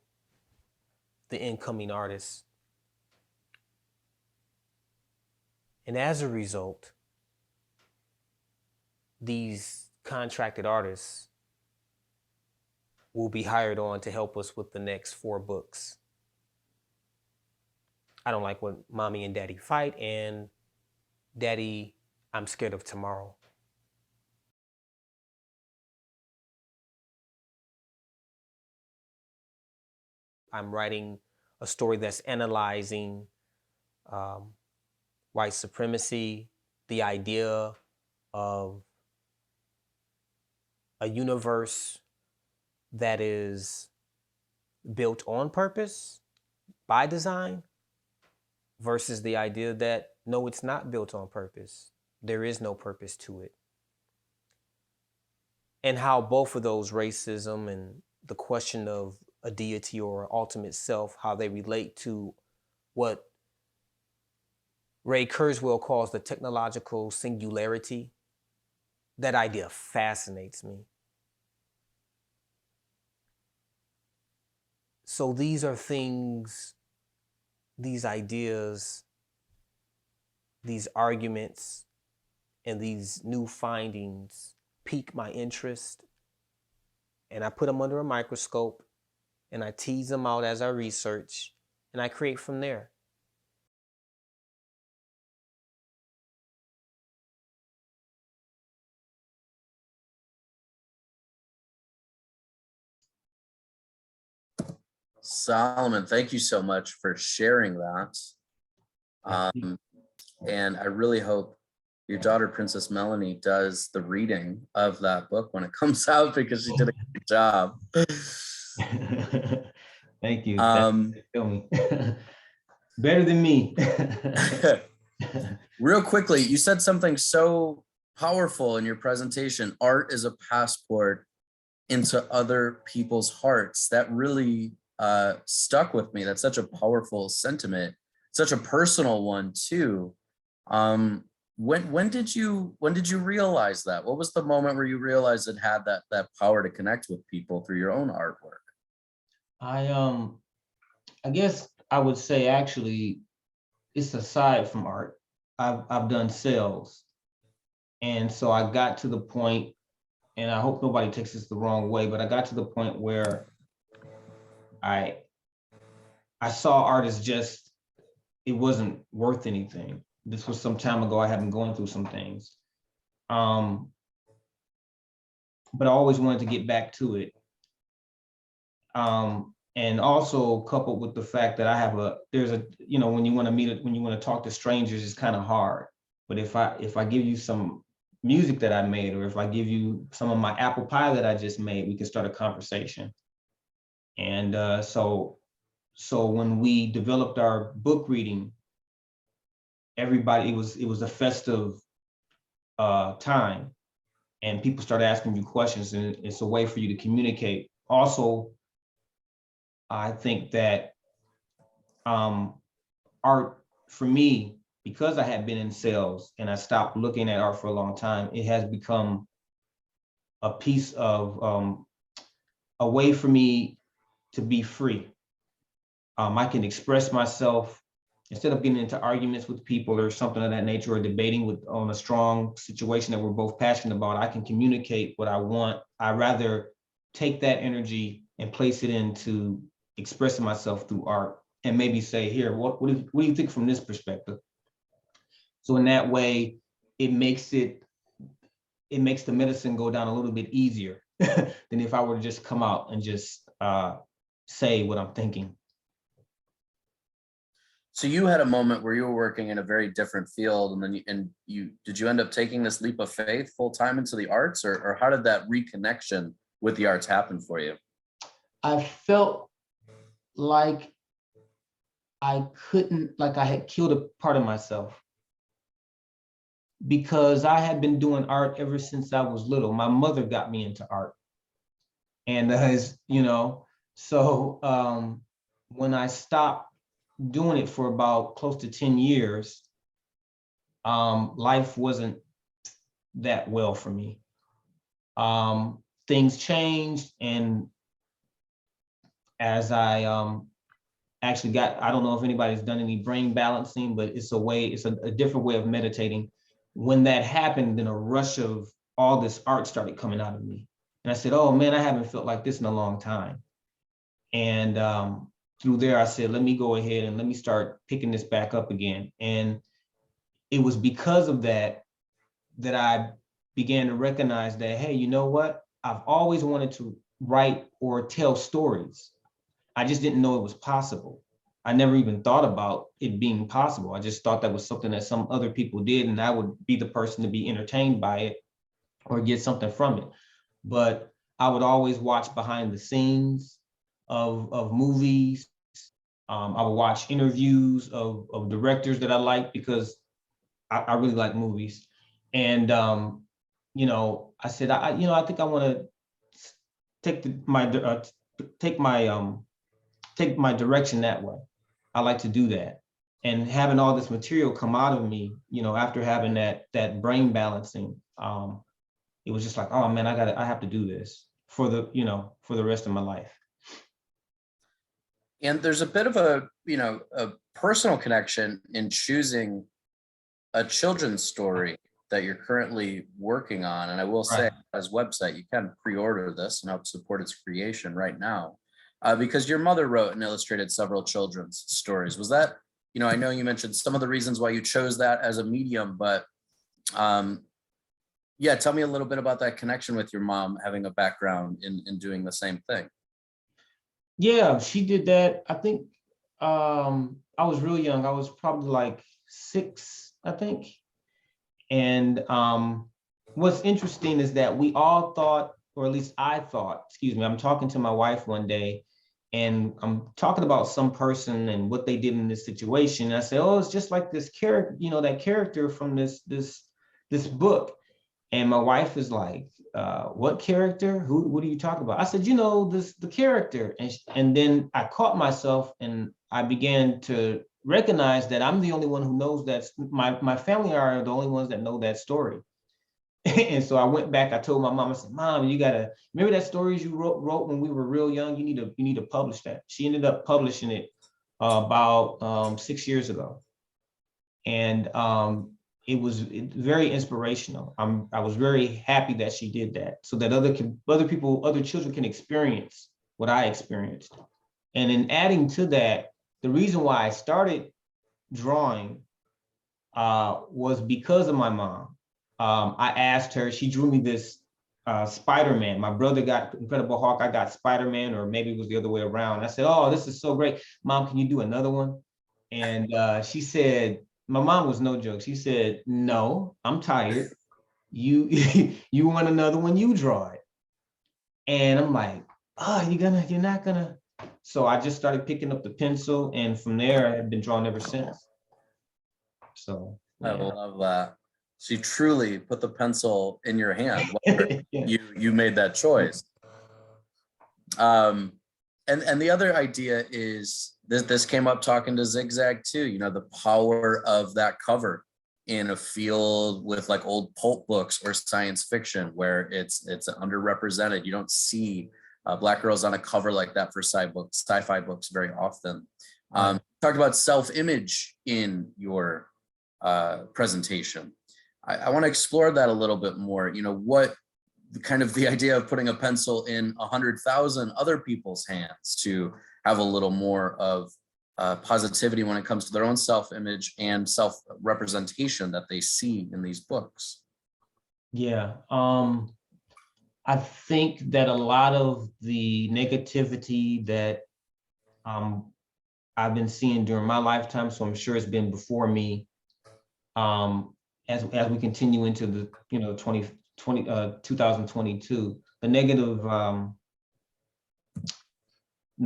the incoming artists. And as a result, these contracted artists will be hired on to help us with the next 4 books. I Don't Like When Mommy and Daddy Fight, and Daddy, I'm Scared of Tomorrow. I'm writing a story that's analyzing white supremacy, the idea of a universe that is built on purpose, by design, versus the idea that, no, it's not built on purpose. There is no purpose to it. And how both of those, racism and the question of a deity or ultimate self, how they relate to what Ray Kurzweil calls the technological singularity. That idea fascinates me. So these are things, these ideas, these arguments, and these new findings pique my interest. And I put them under a microscope and I tease them out as I research and I create from there. Solomon, thank you so much for sharing that. And I really hope your daughter, Princess Melanie, does the reading of that book when it comes out, because she did a great job. Thank you. Better than me. Real quickly, you said something so powerful in your presentation. Art is a passport into other people's hearts. That really stuck with me. That's such a powerful sentiment, such a personal one too. When did you realize that? What was the moment where you realized it had that power to connect with people through your own artwork? I guess I would say, actually, it's aside from art. I've done sales, and so I got to the point, and I hope nobody takes this the wrong way, but I got to the point where I saw art as just, it wasn't worth anything. This was some time ago. I had been going through some things, but I always wanted to get back to it. And also coupled with the fact that I have when you want to meet, when you want to talk to strangers, it's kind of hard. But if I give you some music that I made, or if I give you some of my apple pie that I just made, we can start a conversation. And so when we developed our book reading, everybody, it was a festive time, and people started asking you questions, and it's a way for you to communicate. Also, I think that art, for me, because I had been in sales and I stopped looking at art for a long time, it has become piece of a way for me to be free. I can express myself instead of getting into arguments with people or something of that nature, or debating on a strong situation that we're both passionate about. I can communicate what I want. I rather take that energy and place it into expressing myself through art, and maybe say, here, what do you think from this perspective? So in that way, it makes the medicine go down a little bit easier than if I were to just come out and just say what I'm thinking. So you had a moment where you were working in a very different field, and then did you end up taking this leap of faith full time into the arts, or how did that reconnection with the arts happen for you? I felt like I had killed a part of myself, because I had been doing art ever since I was little. My mother got me into art, and so when I stopped doing it for about close to 10 years, life wasn't that well for me. Things changed, and as I actually I don't know if anybody's done any brain balancing, but it's a different way of meditating. When that happened, then a rush of all this art started coming out of me. And I said, oh man, I haven't felt like this in a long time. And through there, I said, let me go ahead and let me start picking this back up again. And it was because of that I began to recognize that, hey, you know what? I've always wanted to write or tell stories. I just didn't know it was possible. I never even thought about it being possible. I just thought that was something that some other people did, and I would be the person to be entertained by it or get something from it. But I would always watch behind the scenes of movies. I would watch interviews of directors that I like, because I really like movies. And I said, I think I want to take my direction that way. I like to do that. And having all this material come out of me, after having that brain balancing, it was just like, oh man, I have to do this for the rest of my life. And there's a bit of a personal connection in choosing a children's story that you're currently working on. And I will say, as website, you can pre-order this and help support its creation right now. Because your mother wrote and illustrated several children's stories. Was that, I know you mentioned some of the reasons why you chose that as a medium, but yeah, tell me a little bit about that connection with your mom having a background in doing the same thing. Yeah, she did that. I think I was really young. I was probably like 6, I think. And what's interesting is that we all thought, or at least I thought, I'm talking to my wife one day, and I'm talking about some person and what they did in this situation. And I said, oh, it's just like this character, that character from this book. And my wife is like, what character? What are you talking about? I said, the character. And then I caught myself, and I began to recognize that I'm the only one who knows that. My family are the only ones that know that story. And so I went back, I told my mom, I said, Mom, you gotta remember that stories you wrote when we were real young. You need to publish that. She ended up publishing it about 6 years ago. And it was very inspirational. I was very happy that she did that, so that other children can experience what I experienced. And in adding to that, the reason why I started drawing was because of my mom. I asked her, she drew me this Spider-Man. My brother got Incredible Hulk, I got Spider-Man, or maybe it was the other way around. I said, oh, this is so great. Mom, can you do another one? And she said, my mom was no joke. She said, no, I'm tired. You you want another one, you draw it. And I'm like, oh, you're not gonna. So I just started picking up the pencil, and from there I have been drawing ever since. So yeah. I love that. So you truly put the pencil in your hand. Yeah. You made that choice. And the other idea is this came up talking to Zigzag too, the power of that cover in a field with like old pulp books or science fiction where it's underrepresented. You don't see Black girls on a cover like that for sci-fi books very often. Talked about self-image in your presentation. I want to explore that a little bit more. You know, what kind of the idea of putting a pencil in 100,000 other people's hands to have a little more of positivity when it comes to their own self-image and self-representation that they see in these books. Yeah, I think that a lot of the negativity that I've been seeing during my lifetime, so I'm sure it's been before me, as we continue into the 2022, the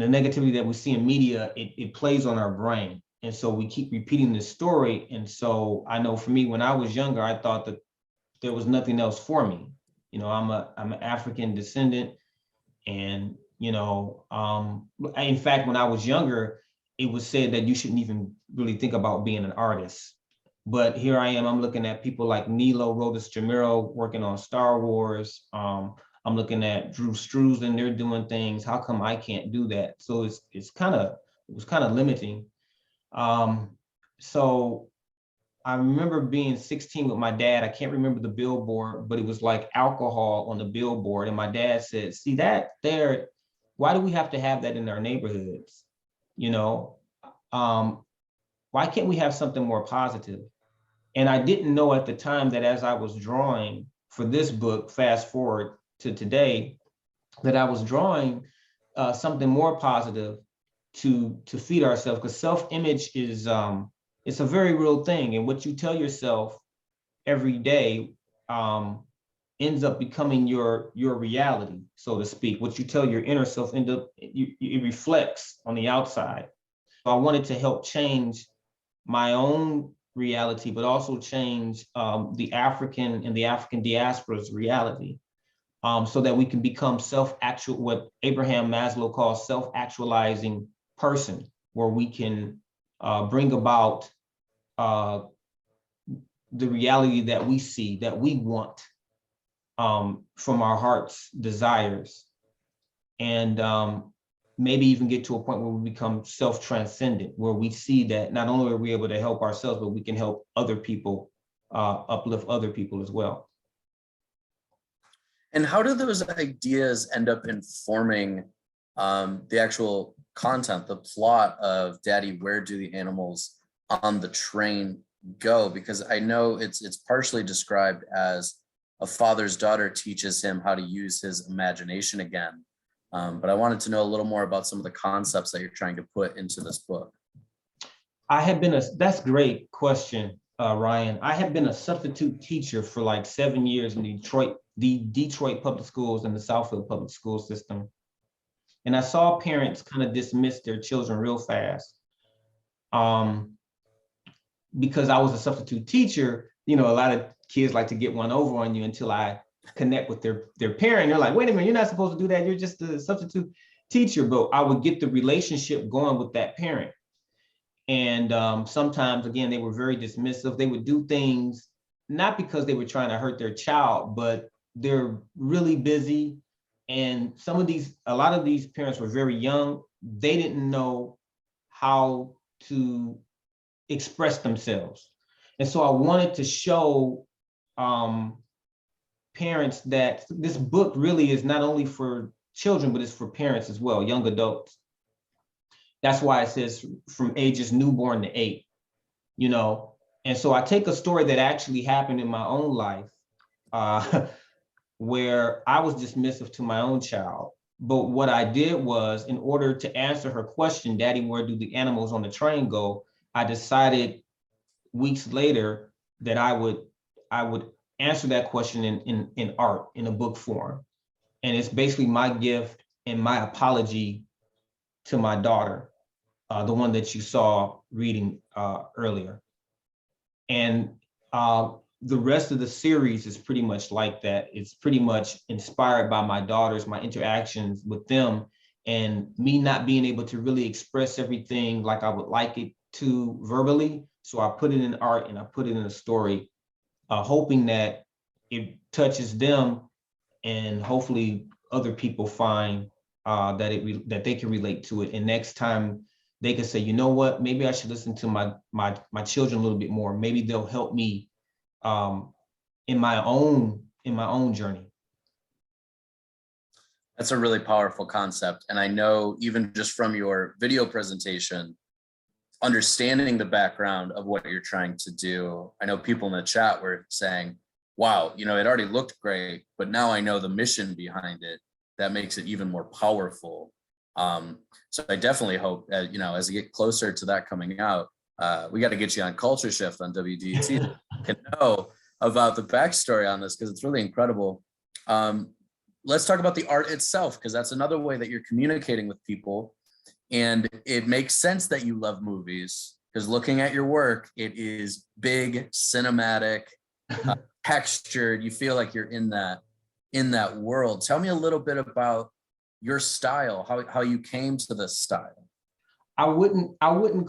negativity that we see in media, it plays on our brain. And so we keep repeating this story. And so I know for me, when I was younger, I thought that there was nothing else for me. You know, I'm an African descendant. And, in fact, when I was younger, it was said that you shouldn't even really think about being an artist. But here I am, I'm looking at people like Nilo Rodis Jamiro working on Star Wars. I'm looking at Drew Struzan, they're doing things. How come I can't do that? So it was kind of limiting. So I remember being 16 with my dad. I can't remember the billboard, but it was like alcohol on the billboard. And my dad said, see that there, why do we have to have that in our neighborhoods? Why can't we have something more positive? And I didn't know at the time that as I was drawing for this book, fast forward to today, that I was drawing something more positive to feed ourselves, because self-image is it's a very real thing. And what you tell yourself every day ends up becoming your reality, so to speak. What you tell your inner self it reflects on the outside. So I wanted to help change my own reality, but also change the African and the African diaspora's reality, so that we can become what Abraham Maslow calls self-actualizing person, where we can bring about the reality that we see, that we want from our heart's desires, and maybe even get to a point where we become self-transcendent, where we see that not only are we able to help ourselves, but we can help other people, uplift other people as well. And how do those ideas end up informing the actual content, the plot of Daddy, Where Do the Animals on the Train Go? Because I know it's partially described as a father's daughter teaches him how to use his imagination again. But I wanted to know a little more about some of the concepts that you're trying to put into this book. That's a great question, Ryan. I have been a substitute teacher for like 7 years in the Detroit public schools and the Southfield public school system. And I saw parents kind of dismiss their children real fast. Because I was a substitute teacher, a lot of kids like to get one over on you until I connect with their parent. They're like, wait a minute, you're not supposed to do that. You're just a substitute teacher. But I would get the relationship going with that parent. And sometimes, again, they were very dismissive. They would do things, not because they were trying to hurt their child, but they're really busy. And a lot of these parents were very young. They didn't know how to express themselves. And so I wanted to show parents that this book really is not only for children, but it's for parents as well, young adults. That's why it says from ages newborn to 8, And so I take a story that actually happened in my own life, where I was dismissive to my own child. But what I did was, in order to answer her question, Daddy, where do the animals on the train go? I decided weeks later that I would answer that question in art, in a book form. And it's basically my gift and my apology to my daughter, the one that you saw reading earlier. And the rest of the series is pretty much like that. It's pretty much inspired by my daughters, my interactions with them, and me not being able to really express everything like I would like it to verbally. So I put it in art and I put it in a story, hoping that it touches them and hopefully other people find that they can relate to it. And next time they can say, you know what, maybe I should listen to my children a little bit more. Maybe they'll help me in my own journey. That's a really powerful concept. And I know even just from your video presentation, understanding the background of what you're trying to do. I know people in the chat were saying, wow, it already looked great, but now I know the mission behind it. That makes it even more powerful. So I definitely hope that, as you get closer to that coming out, we got to get you on Culture Shift on WDT to know about the backstory on this, because it's really incredible. Let's talk about the art itself, because that's another way that you're communicating with people. And it makes sense that you love movies, because looking at your work, it is big, cinematic, textured. You feel like you're in that world. Tell me a little bit about your style, how you came to this style. I wouldn't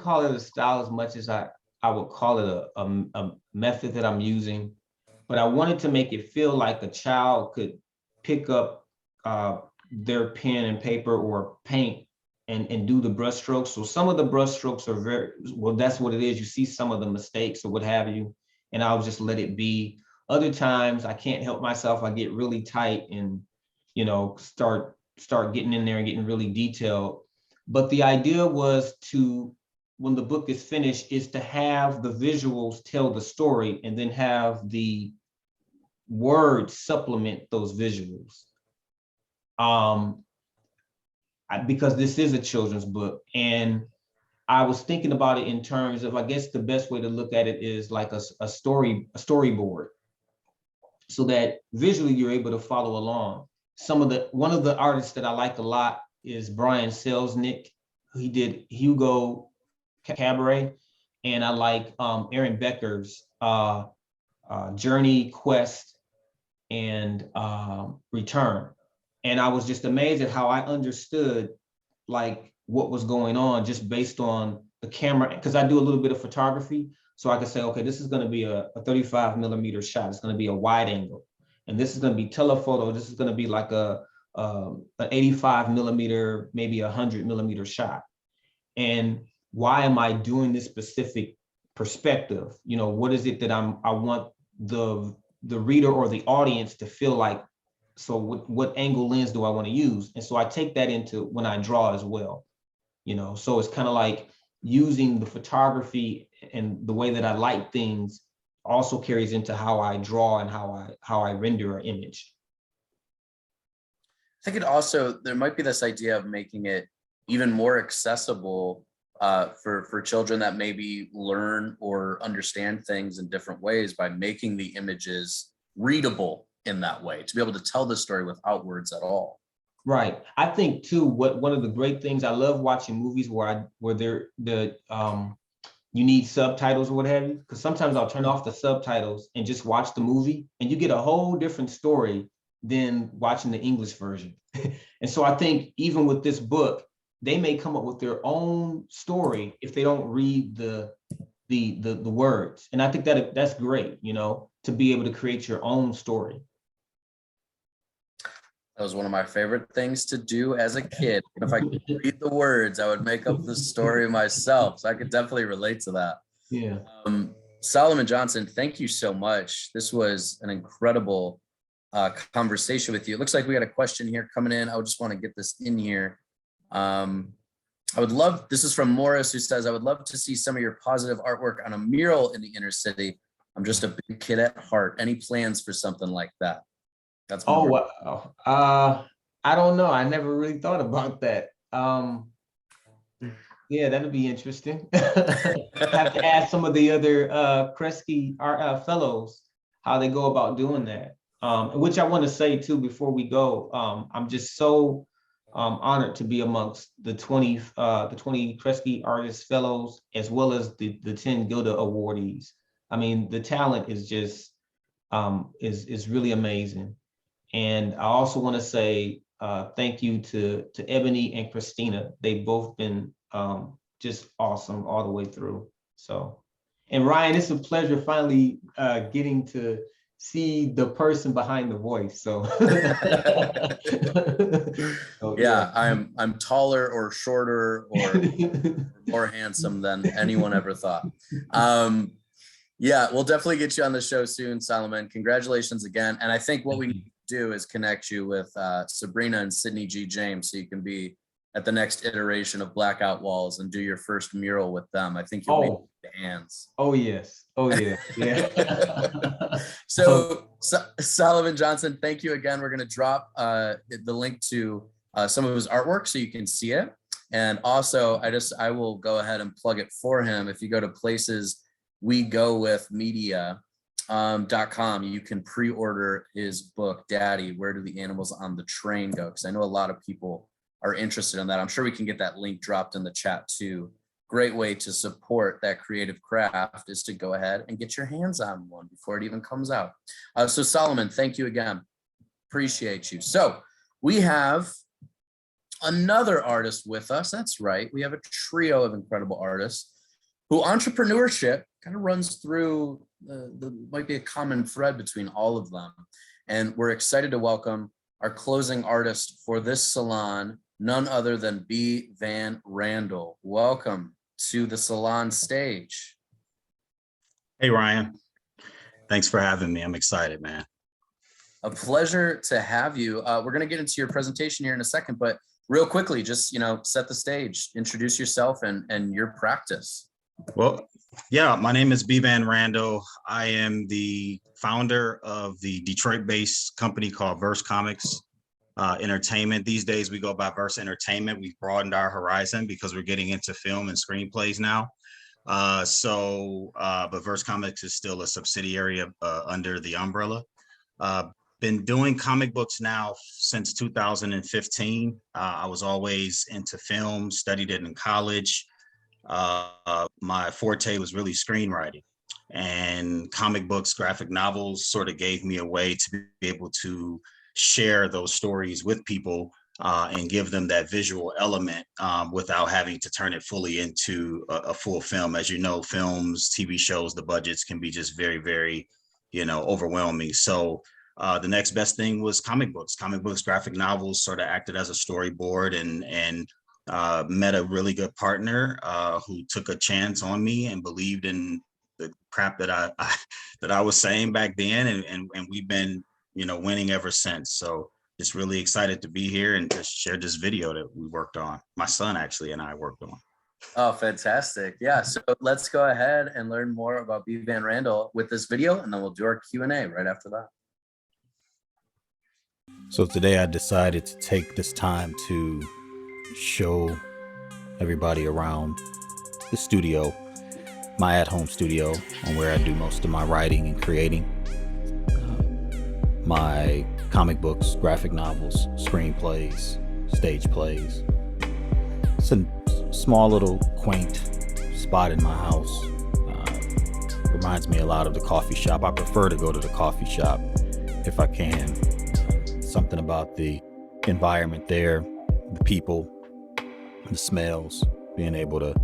call it a style as much as I would call it a method that I'm using, but I wanted to make it feel like a child could pick up their pen and paper or paint and do the brush strokes. So some of the brush strokes are very, well, that's what it is. You see some of the mistakes or what have you, and I'll just let it be. Other times I can't help myself. I get really tight and, start getting in there and getting really detailed. But the idea was to, when the book is finished, is to have the visuals tell the story and then have the words supplement those visuals. Because this is a children's book, and I was thinking about it in terms of, I guess the best way to look at it is like a storyboard, so that visually you're able to follow along. One of the artists that I like a lot is Brian Selznick. He did Hugo Cabaret, and I like Aaron Becker's Journey, Quest, and Return. And I was just amazed at how I understood like what was going on just based on the camera, because I do a little bit of photography. So I could say, okay, this is going to be a 35 millimeter shot. It's going to be a wide angle. And this is going to be telephoto. This is going to be like an 85 millimeter, maybe 100 millimeter shot. And why am I doing this specific perspective? What is it that I want the reader or the audience to feel like? So what angle lens do I want to use? And so I take that into when I draw as well. So it's kind of like using the photography and the way that I light things also carries into how I draw and how I render an image. I think there might be this idea of making it even more accessible for children that maybe learn or understand things in different ways by making the images readable in that way, to be able to tell the story without words at all. Right. I think too, one of the great things, I love watching movies where you need subtitles or what have you, because sometimes I'll turn off the subtitles and just watch the movie, and you get a whole different story than watching the English version. And so I think even with this book, they may come up with their own story if they don't read the words. And I think that's great, to be able to create your own story. That was one of my favorite things to do as a kid. If I could read the words, I would make up the story myself. So I could definitely relate to that. Yeah. Solomon Johnson, thank you so much. This was an incredible conversation with you. It looks like we got a question here coming in. I would just want to get this in here. This is from Morris, who says, I would love to see some of your positive artwork on a mural in the inner city. I'm just a big kid at heart. Any plans for something like that? That's wow. I don't know. I never really thought about that. Yeah, that'd be interesting. Have to ask some of the other Kresge art fellows how they go about doing that. Which I want to say too before we go. I'm just so honored to be amongst the 20 Kresge Artist Fellows, as well as the 10 Gilda awardees. I mean, the talent is just is really amazing. And I also want to say thank you to Ebony and Christina. They've both been just awesome all the way through. So, And Ryan, it's a pleasure finally getting to see the person behind the voice. So, Yeah, I'm taller or shorter or more handsome than anyone ever thought. Yeah, we'll definitely get you on the show soon, Solomon. Congratulations again. And I think what we need to do is connect you with Sabrina and Sydney G. James, so you can be at the next iteration of Blackout Walls and do your first mural with them. I think you'll make the hands. Oh yes. Oh yeah. Yeah. So Solomon Johnson, thank you again. We're going to drop the link to some of his artwork so you can see it. And also, I will go ahead and plug it for him. If you go to placeswegowithmedia.com, you can pre-order his book, Daddy, Where Do the Animals on the Train Go? Because I know a lot of people are interested in that. I'm sure we can get that link dropped in the chat too. Great way to support that creative craft is to go ahead and get your hands on one before it even comes out. So Solomon, thank you again. Appreciate you. So we have another artist with us. That's right. We have a trio of incredible artists who entrepreneurship kind of runs through might be a common thread between all of them. And we're excited to welcome our closing artist for this salon, none other than B. Van Randall. Welcome to the Salon stage. Hey, Ryan. Thanks for having me. I'm excited, man. A pleasure to have you. We're going to get into your presentation here in a second, but real quickly, just, set the stage, introduce yourself and your practice. Well, yeah, my name is B. Van Randall. I am the founder of the Detroit-based company called Verse Comics Entertainment. These days we go by Verse Entertainment. We've broadened our horizon because we're getting into film and screenplays now. But Verse Comics is still a subsidiary of, under the umbrella. Been doing comic books now since 2015. I was always into film, studied it in college. My forte was really screenwriting, and comic books, graphic novels sort of gave me a way to be able to share those stories with people and give them that visual element without having to turn it fully into a full film. As you know, films, TV shows, the budgets can be just very, very, overwhelming. So the next best thing was comic books, graphic novels sort of acted as a storyboard, and met a really good partner who took a chance on me and believed in the crap that I was saying back then. And we've been, winning ever since. So just really excited to be here and just share this video that we worked on. My son actually and I worked on. Oh, fantastic. Yeah. So let's go ahead and learn more about B. Van Randall with this video, and then we'll do our Q&A right after that. So today I decided to take this time to show everybody around the studio, my at-home studio, on where I do most of my writing and creating. My comic books, graphic novels, screenplays, stage plays. It's a small little quaint spot in my house. Reminds me a lot of the coffee shop. I prefer to go to the coffee shop if I can. Something about the environment there, the people, the smells, being able to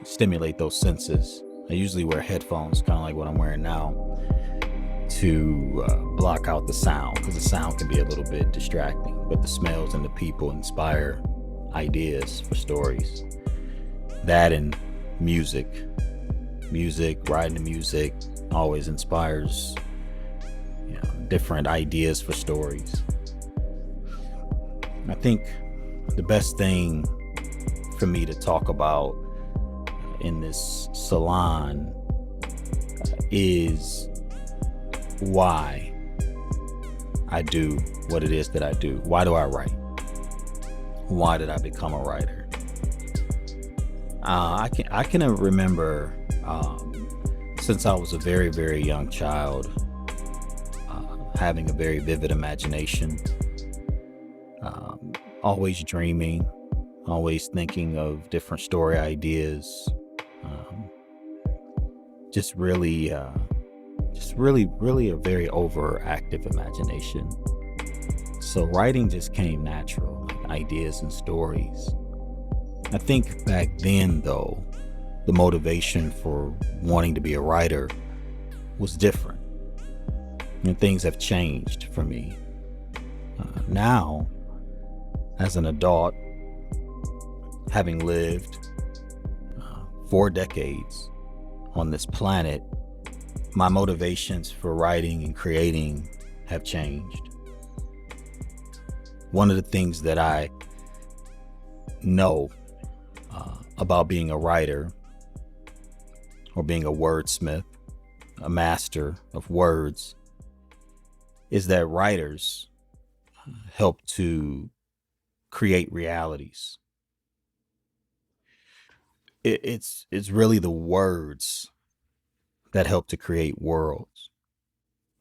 stimulate those senses. I usually wear headphones, kind of like what I'm wearing now, to block out the sound, because the sound can be a little bit distracting, but the smells and the people inspire ideas for stories. That and music, writing the music always inspires different ideas for stories. I think the best thing for me to talk about in this salon is why I do what it is that I do. Why do I write? Why did I become a writer? I can remember since I was a very, very young child, having a very vivid imagination, always dreaming, always thinking of different story ideas, just really a very overactive imagination. So writing just came natural, like ideas and stories. I think back then though, the motivation for wanting to be a writer was different. And things have changed for me. Now, as an adult, having lived 4 decades on this planet, my motivations for writing and creating have changed. One of the things that I know about being a writer or being a wordsmith, a master of words, is that writers help to create realities. It's really the words that help to create worlds.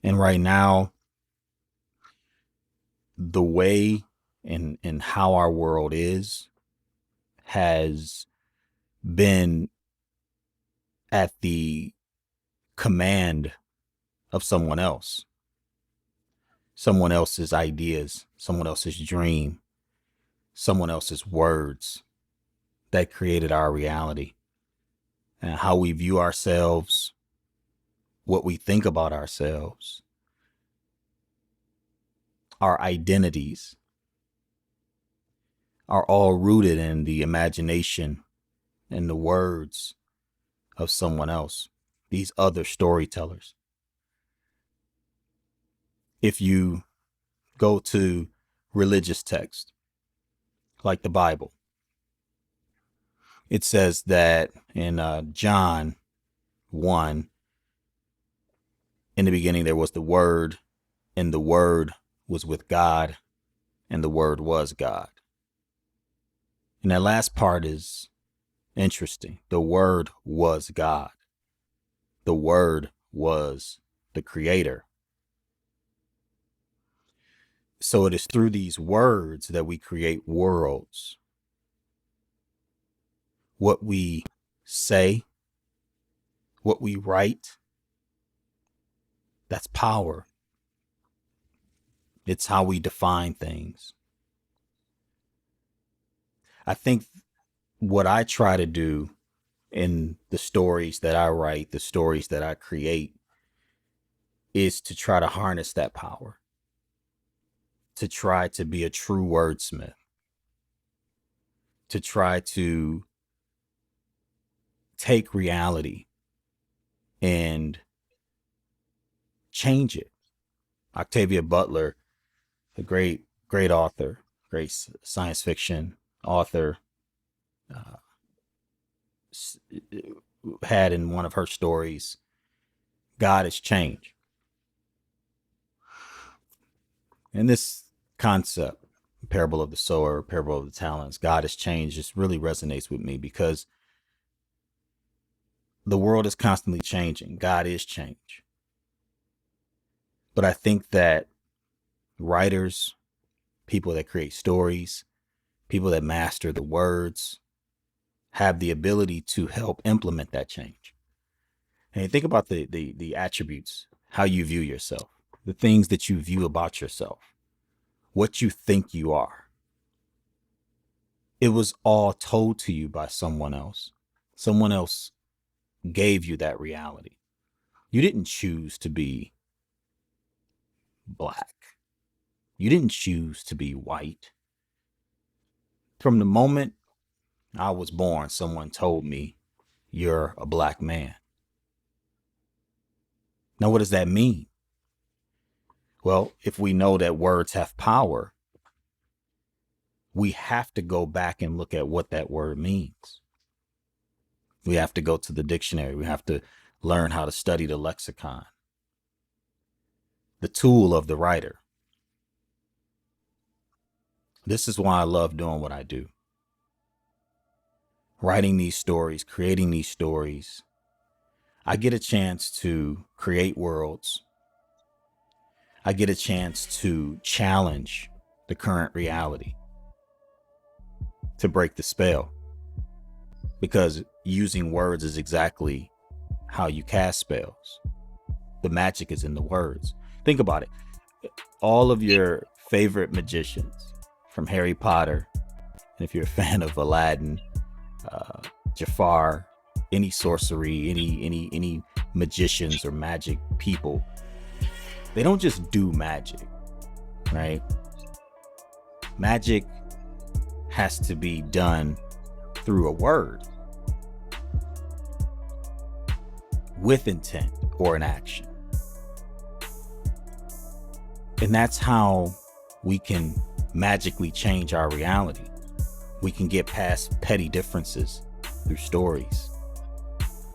And right now, the way and how our world is has been at the command of someone else. Someone else's ideas, someone else's dream, someone else's words that created our reality. And how we view ourselves, what we think about ourselves, our identities are all rooted in the imagination and the words of someone else, these other storytellers. If you go to religious texts like the Bible, it says that in John 1, in the beginning there was the Word, and the Word was with God, and the Word was God. And that last part is interesting. The Word was God. The Word was the Creator. So it is through these words that we create worlds. What we say, what we write, that's power. It's how we define things. I think what I try to do in the stories that I write, the stories that I create, is to try to harness that power, to try to be a true wordsmith, to try to take reality and change it. Octavia Butler, a great author, great science fiction author, had in one of her stories, God is change. And this concept, parable of the sower, parable of the talents, God is change, just really resonates with me because the world is constantly changing. God is change. But I think that writers, people that create stories, people that master the words, have the ability to help implement that change. And you think about the attributes, how you view yourself, the things that you view about yourself, what you think you are. It was all told to you by someone else. Someone else gave you that reality. You didn't choose to be black. You didn't choose to be white. From the moment I was born, someone told me, you're a black man. Now, what does that mean? Well, if we know that words have power, we have to go back and look at what that word means. We have to go to the dictionary. We have to learn how to study the lexicon, the tool of the writer. This is why I love doing what I do. Writing these stories, creating these stories. I get a chance to create worlds. I get a chance to challenge the current reality, to break the spell. Because using words is exactly how you cast spells. The magic is in the words. Think about it. All of your favorite magicians, from Harry Potter, and if you're a fan of Aladdin, Jafar, any sorcery, any magicians or magic people, they don't just do magic, right? Magic has to be done through a word with intent or an action. And that's how we can magically change our reality. We can get past petty differences through stories.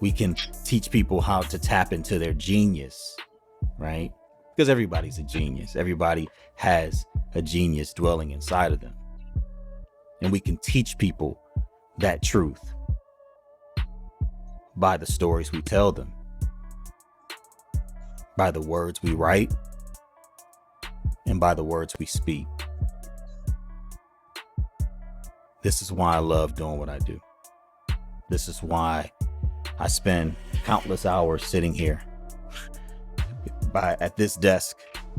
We can teach people how to tap into their genius, right? Because everybody's a genius. Everybody has a genius dwelling inside of them. And we can teach people that truth by the stories we tell them, by the words we write, and by the words we speak. This is why I love doing what I do. This is why I spend countless hours sitting here at this desk,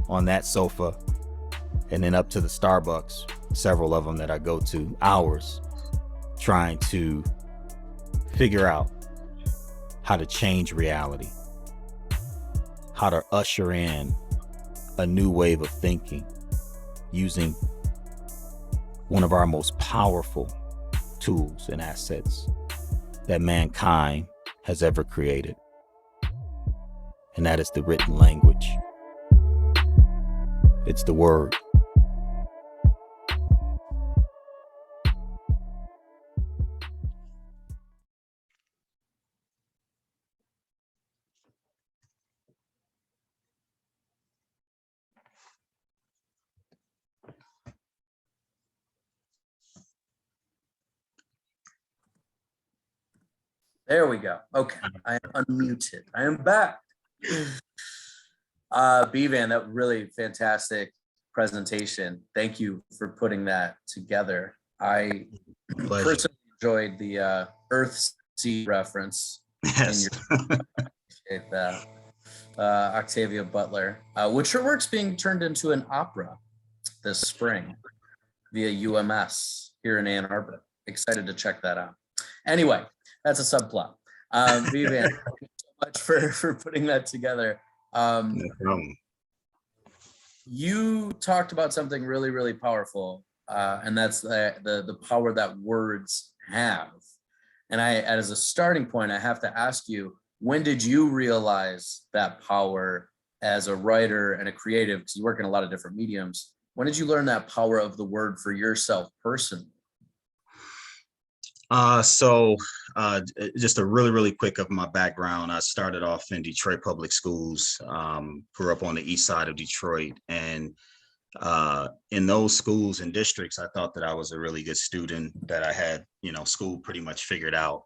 on that sofa, and then up to the Starbucks, several of them that I go to, hours trying to figure out how to change reality, how to usher in a new wave of thinking using one of our most powerful tools and assets that mankind has ever created. And that is the written language. It's the word. There we go. Okay, I am unmuted. I am back. B-Van, that really fantastic presentation. Thank you for putting that together. I Pleasure. personally enjoyed the Earth Sea reference. Yes. Appreciate that. Octavia Butler, which her work's being turned into an opera this spring via UMS here in Ann Arbor. Excited to check that out. Anyway, that's a subplot. B-Van, thank you so much for putting that together. No problem. You talked about something really, really powerful, and that's the power that words have. And as a starting point, I have to ask you, when did you realize that power as a writer and a creative, because you work in a lot of different mediums? When did you learn that power of the word for yourself personally? Just a really quick of my background. I started off in Detroit public schools, grew up on the east side of Detroit. And in those schools and districts, I thought that I was a really good student, that I had, school pretty much figured out.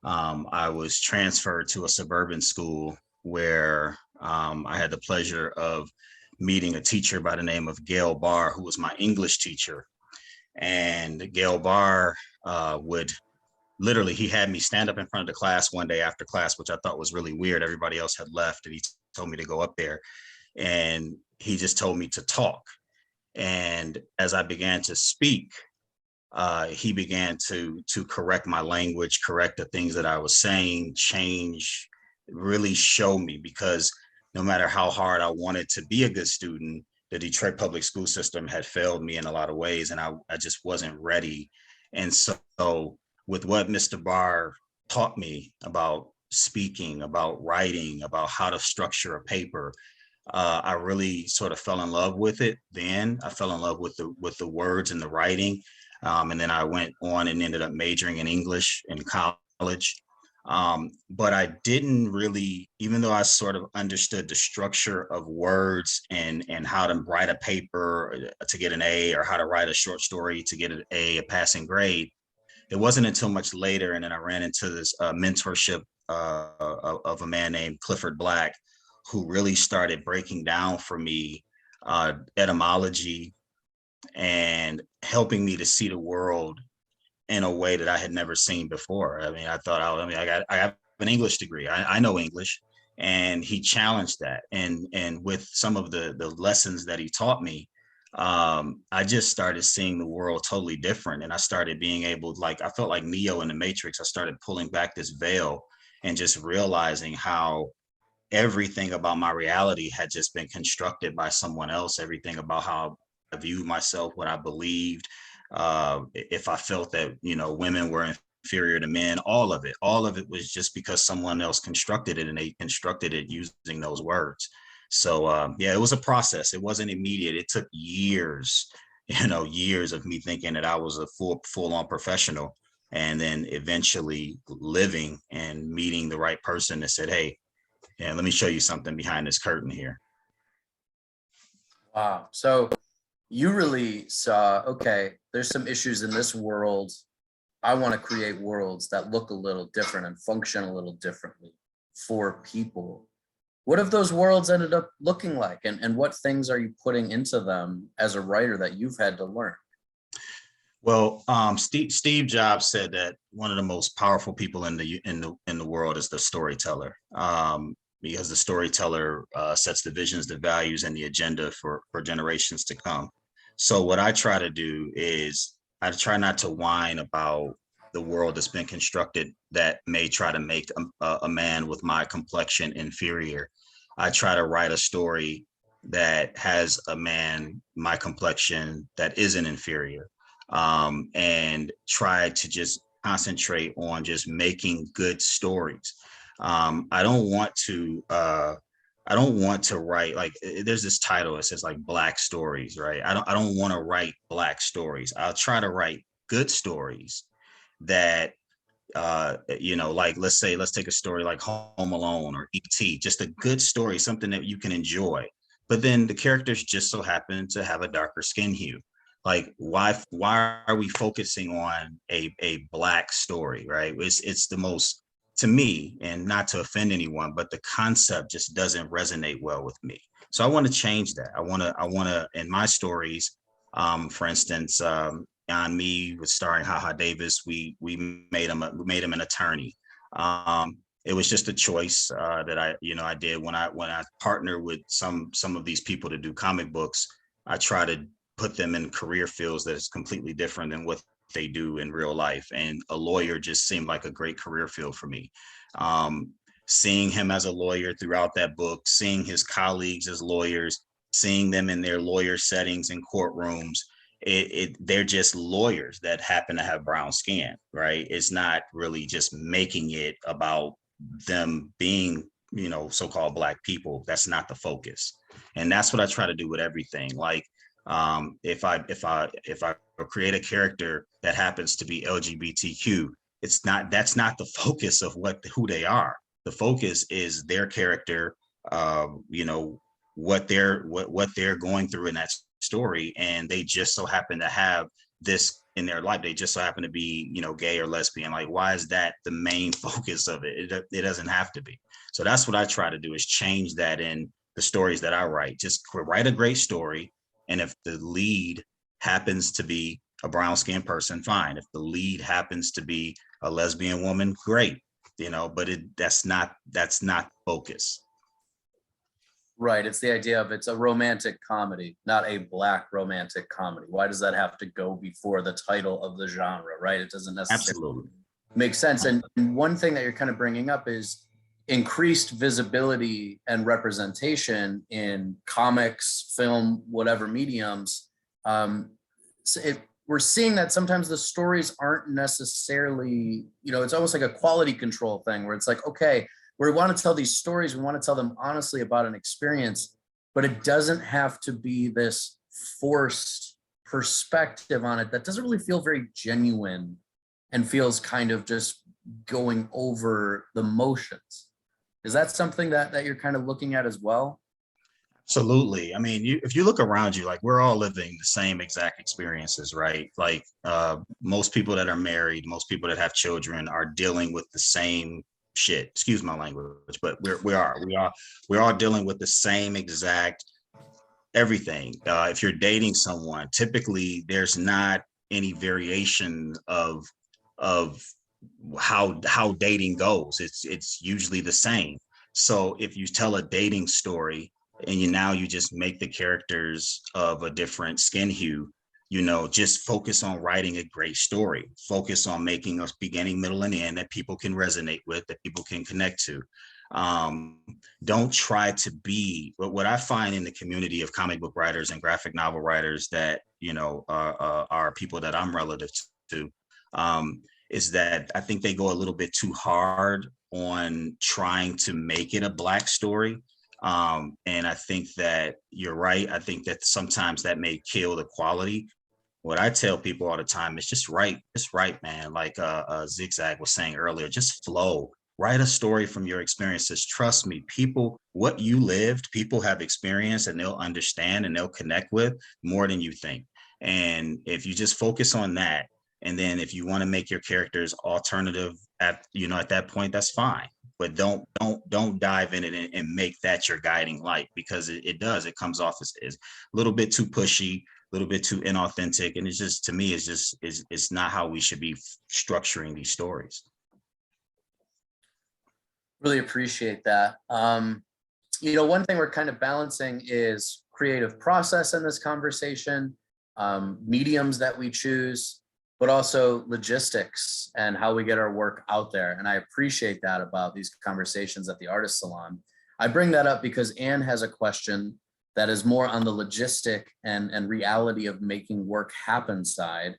I was transferred to a suburban school where I had the pleasure of meeting a teacher by the name of Gail Barr, who was my English teacher. And Gail Barr he had me stand up in front of the class one day after class, which I thought was really weird. Everybody else had left, and he told me to go up there, and he just told me to talk. And as I began to speak, he began to correct my language, correct the things that I was saying, change, really show me, because no matter how hard I wanted to be a good student, the Detroit public school system had failed me in a lot of ways, and I just wasn't ready. And so with what Mr. Barr taught me about speaking, about writing, about how to structure a paper, I really sort of fell in love with it. Then I fell in love with the words and the writing. And then I went on and ended up majoring in English in college. But I didn't really, even though I sort of understood the structure of words and how to write a paper to get an A, or how to write a short story to get a passing grade, it wasn't until much later. And then I ran into this mentorship of a man named Clifford Black, who really started breaking down for me etymology and helping me to see the world in a way that I had never seen before. I mean, I have an English degree. I know English, and he challenged that. And with some of the lessons that he taught me, I just started seeing the world totally different. And I started being able, I felt like Neo in the Matrix. I started pulling back this veil and just realizing how everything about my reality had just been constructed by someone else. Everything about how I viewed myself, what I believed, if I felt that, you know, women were inferior to men, all of it was just because someone else constructed it, and they constructed it using those words. So yeah, it was a process. It wasn't immediate. It took years, years of me thinking that I was a full-on professional, and then eventually living and meeting the right person that said, hey, yeah, let me show you something behind this curtain here. Wow. So you really saw, okay, there's some issues in this world. I want to create worlds that look a little different and function a little differently for people. What have those worlds ended up looking like? And what things are you putting into them as a writer that you've had to learn? Well, Steve Jobs said that one of the most powerful people in the world is the storyteller, because the storyteller sets the visions, the values, and the agenda for generations to come. So what I try to do is I try not to whine about the world that's been constructed that may try to make a man with my complexion inferior. I try to write a story that has a man, my complexion, that isn't inferior, and try to just concentrate on just making good stories. I don't want to write, like, there's this title, it says like Black stories, right? I don't want to write Black stories. I'll try to write good stories that, like, let's take a story like Home Alone or E.T., just a good story, something that you can enjoy. But then the characters just so happen to have a darker skin hue. Like, why are we focusing on a Black story, right? It's the most, to me, and not to offend anyone, but the concept just doesn't resonate well with me. So I want to change that. I want to, in my stories, for instance, on Me with starring Haha Davis, we made him an attorney. It was just a choice that I did when I partner with some of these people to do comic books. I try to put them in career fields that is completely different than what they do in real life. And a lawyer just seemed like a great career field for me. Seeing him as a lawyer throughout that book, seeing his colleagues as lawyers, seeing them in their lawyer settings in courtrooms, they're just lawyers that happen to have brown skin, right? It's not really just making it about them being, so-called Black people. That's not the focus. And that's what I try to do with everything. Like, if I create a character that happens to be LGBTQ, that's not the focus of who they are. The focus is their character, what they're going through in that story, and they just so happen to have this in their life. They just so happen to be, gay or lesbian. Like, why is that the main focus of it? It doesn't have to be. So that's what I try to do, is change that in the stories that I write. Just write a great story. And if the lead happens to be a brown skinned person, fine. If the lead happens to be a lesbian woman, great. But that's not focus. Right. It's the idea of, it's a romantic comedy, not a Black romantic comedy. Why does that have to go before the title of the genre, right? It doesn't necessarily make sense. And one thing that you're kind of bringing up is increased visibility and representation in comics, film, whatever mediums. We're seeing that sometimes the stories aren't necessarily, it's almost like a quality control thing, where it's like, okay, we want to tell these stories, we want to tell them honestly about an experience, but it doesn't have to be this forced perspective on it that doesn't really feel very genuine and feels kind of just going over the motions. Is that something that you're kind of looking at as well? Absolutely. I mean, if you look around you, like, we're all living the same exact experiences, right? Like, most people that are married, most people that have children are dealing with the same shit. Excuse my language, but we're all dealing with the same exact everything. If you're dating someone, typically there's not any variation of how dating goes. It's usually the same. So if you tell a dating story and you just make the characters of a different skin hue, just focus on writing a great story, focus on making a beginning, middle, and end that people can resonate with, that people can connect to. Don't try to be, what I find in the community of comic book writers and graphic novel writers that, are people that I'm relative to, is that I think they go a little bit too hard on trying to make it a Black story. And I think that you're right. I think that sometimes that may kill the quality. What I tell people all the time is just write, man. Like Zigzag was saying earlier, just flow. Write a story from your experiences. Trust me, people, what you lived, people have experienced and they'll understand and they'll connect with more than you think. And if you just focus on that, and then if you want to make your characters alternative at that point, that's fine. But don't dive in it and make that your guiding light, because it comes off as a little bit too pushy, a little bit too inauthentic. And it's just, to me, it's not how we should be structuring these stories. Really appreciate that. One thing we're kind of balancing is creative process in this conversation, mediums that we choose, but also logistics and how we get our work out there. And I appreciate that about these conversations at the Artist Salon. I bring that up because Anne has a question that is more on the logistic and reality of making work happen side.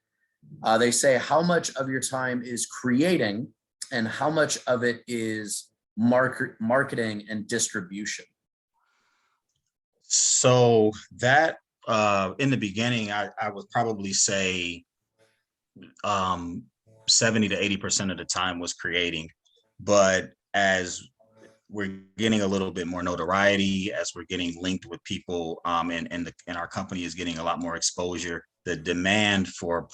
They say, how much of your time is creating and how much of it is marketing and distribution? So that in the beginning, I would probably say 70 to 80% of the time was creating. But as we're getting a little bit more notoriety, as we're getting linked with people, and our company is getting a lot more exposure, the demand for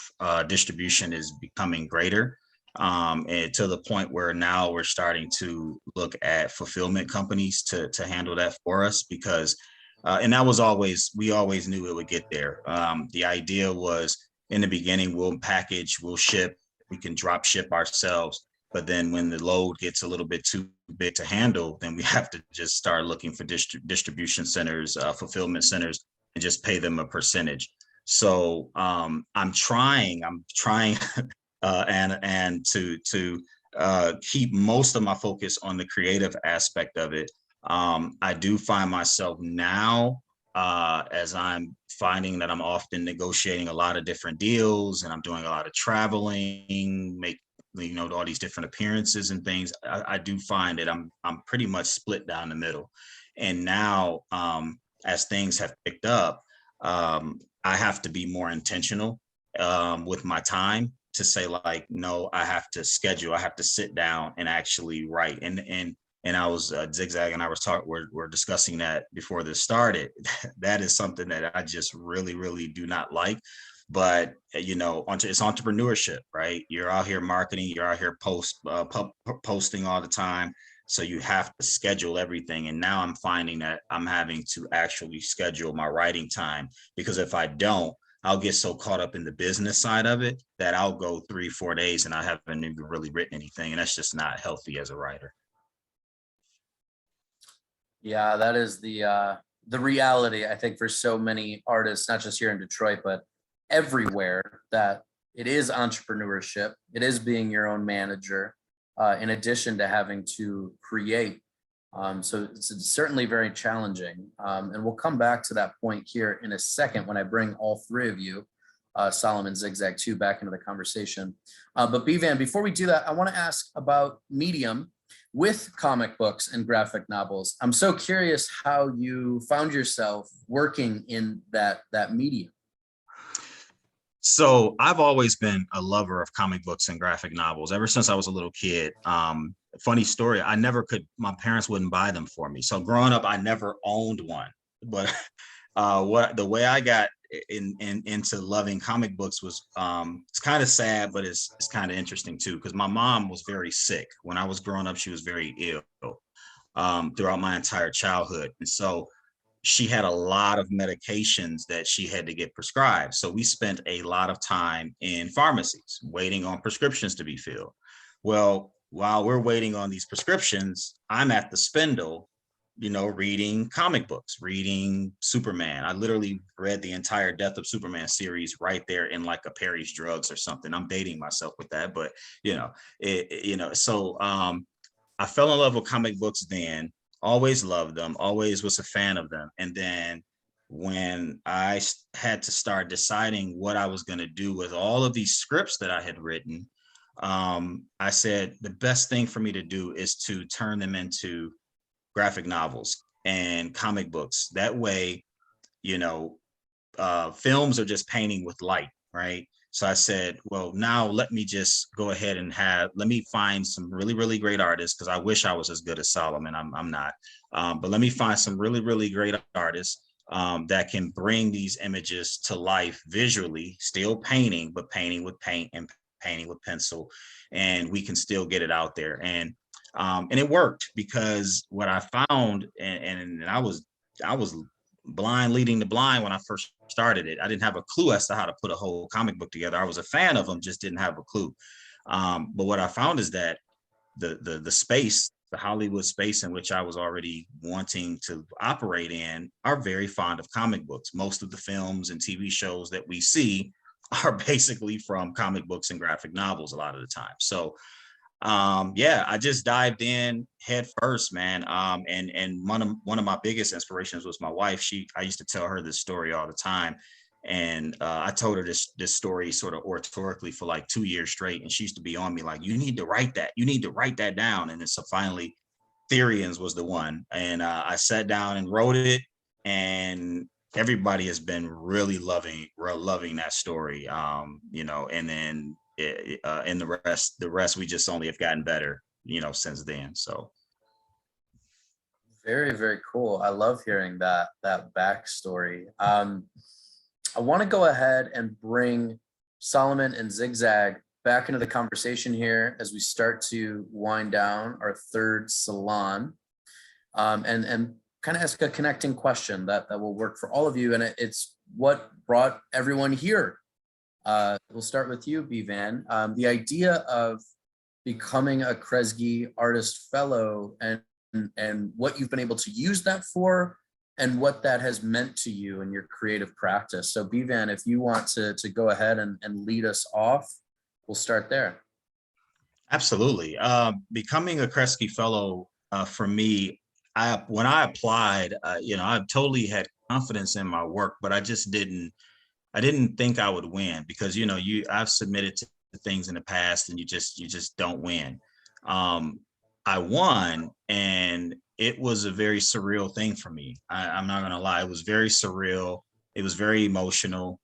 distribution is becoming greater, and to the point where now we're starting to look at fulfillment companies to handle that for us, because and that was we always knew it would get there. The idea was, in the beginning, we'll package, we'll ship, we can drop ship ourselves. But then when the load gets a little bit too big to handle, then we have to just start looking for distribution centers, fulfillment centers, and just pay them a percentage. So I'm trying and to keep most of my focus on the creative aspect of it. I do find myself now, as I'm finding that I'm often negotiating a lot of different deals and I'm doing a lot of traveling, all these different appearances and things. I do find that I'm pretty much split down the middle. And now, as things have picked up, I have to be more intentional with my time to say, like, no, I have to schedule, I have to sit down and actually write. And I was Zigzag and I was we're discussing that before this started. That is something that I just really, really do not like. But it's entrepreneurship, right? You're out here marketing, you're out here posting all the time. So you have to schedule everything. And now I'm finding that I'm having to actually schedule my writing time, because if I don't, I'll get so caught up in the business side of it that I'll go 3-4 days and I haven't even really written anything. And that's just not healthy as a writer. Yeah, that is the reality, I think, for so many artists, not just here in Detroit, but everywhere, that it is entrepreneurship. It is being your own manager, in addition to having to create. So it's certainly very challenging. And we'll come back to that point here in a second when I bring all three of you, Solomon, Zigzag too, back into the conversation. But B-Van, before we do that, I want to ask about medium with comic books and graphic novels. I'm so curious how you found yourself working in that medium. So I've always been a lover of comic books and graphic novels ever since I was a little kid. Funny story, my parents wouldn't buy them for me. So growing up, I never owned one. But the way I got into loving comic books was, it's kind of sad, but it's kind of interesting too, because my mom was very sick. When I was growing up, she was very ill throughout my entire childhood. And so she had a lot of medications that she had to get prescribed. So we spent a lot of time in pharmacies waiting on prescriptions to be filled. Well, while we're waiting on these prescriptions, I'm at the spindle reading comic books, reading Superman. I literally read the entire Death of Superman series right there in like a Perry's Drugs or something. I'm dating myself with that, but so I fell in love with comic books then, always loved them, always was a fan of them. And then when I had to start deciding what I was going to do with all of these scripts that I had written, I said the best thing for me to do is to turn them into graphic novels and comic books. That way, films are just painting with light, right? So I said, well, now let me just go ahead and let me find some really, really great artists, because I wish I was as good as Solomon. I'm not. But let me find some really, really great artists that can bring these images to life visually, still painting, but painting with paint and painting with pencil, and we can still get it out there. And it worked, because what I found, and I was blind leading the blind when I first started it. I didn't have a clue as to how to put a whole comic book together. I was a fan of them, just didn't have a clue. But what I found is that the space, the Hollywood space in which I was already wanting to operate in, are very fond of comic books. Most of the films and TV shows that we see are basically from comic books and graphic novels a lot of the time. So I just dived in head first, man. And one of my biggest inspirations was my wife. I used to tell her this story all the time. And I told her this story sort of oratorically for like 2 years straight. And she used to be on me like, you need to write that. You need to write that down. And then so finally Therians was the one. And I sat down and wrote it. And everybody has been really loving that story. And then and the rest we just only have gotten better, since then. So very, very cool. I love hearing that backstory. I want to go ahead and bring Solomon and Zigzag back into the conversation here as we start to wind down our third salon, and kind of ask a connecting question that will work for all of you. And it's what brought everyone here. We'll start with you, Bivan. The idea of becoming a Kresge Artist Fellow, and what you've been able to use that for, and what that has meant to you in your creative practice. So Bivan, if you want to go ahead and lead us off, we'll start there. Absolutely. Becoming a Kresge Fellow, for me, when I applied, I totally had confidence in my work, but I didn't think I would win, because I've submitted to things in the past and you just don't win. I won, and it was a very surreal thing for me. I'm not gonna lie, it was very surreal. It was very emotional,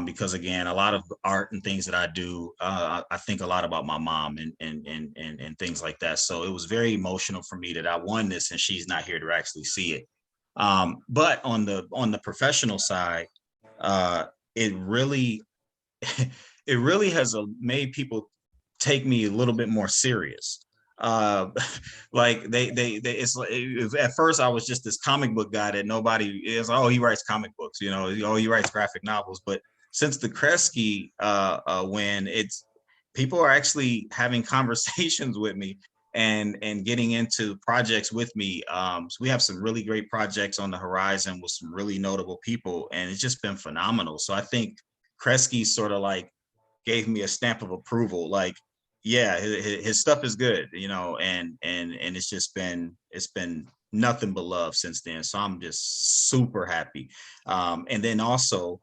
because again, a lot of art and things that I do, I think a lot about my mom and things like that. So it was very emotional for me that I won this and she's not here to actually see it. But on the professional side, it really has made people take me a little bit more serious. Like it's like, at first I was just this comic book guy that nobody is. Oh, he writes comic books, oh, he writes graphic novels. But since the Kresge win, people are actually having conversations with me and getting into projects with me. So we have some really great projects on the horizon with some really notable people, and it's just been phenomenal. So I think Kresge sort of like gave me a stamp of approval, like, yeah, his stuff is good, and it's been nothing but love since then. So I'm just super happy. And then also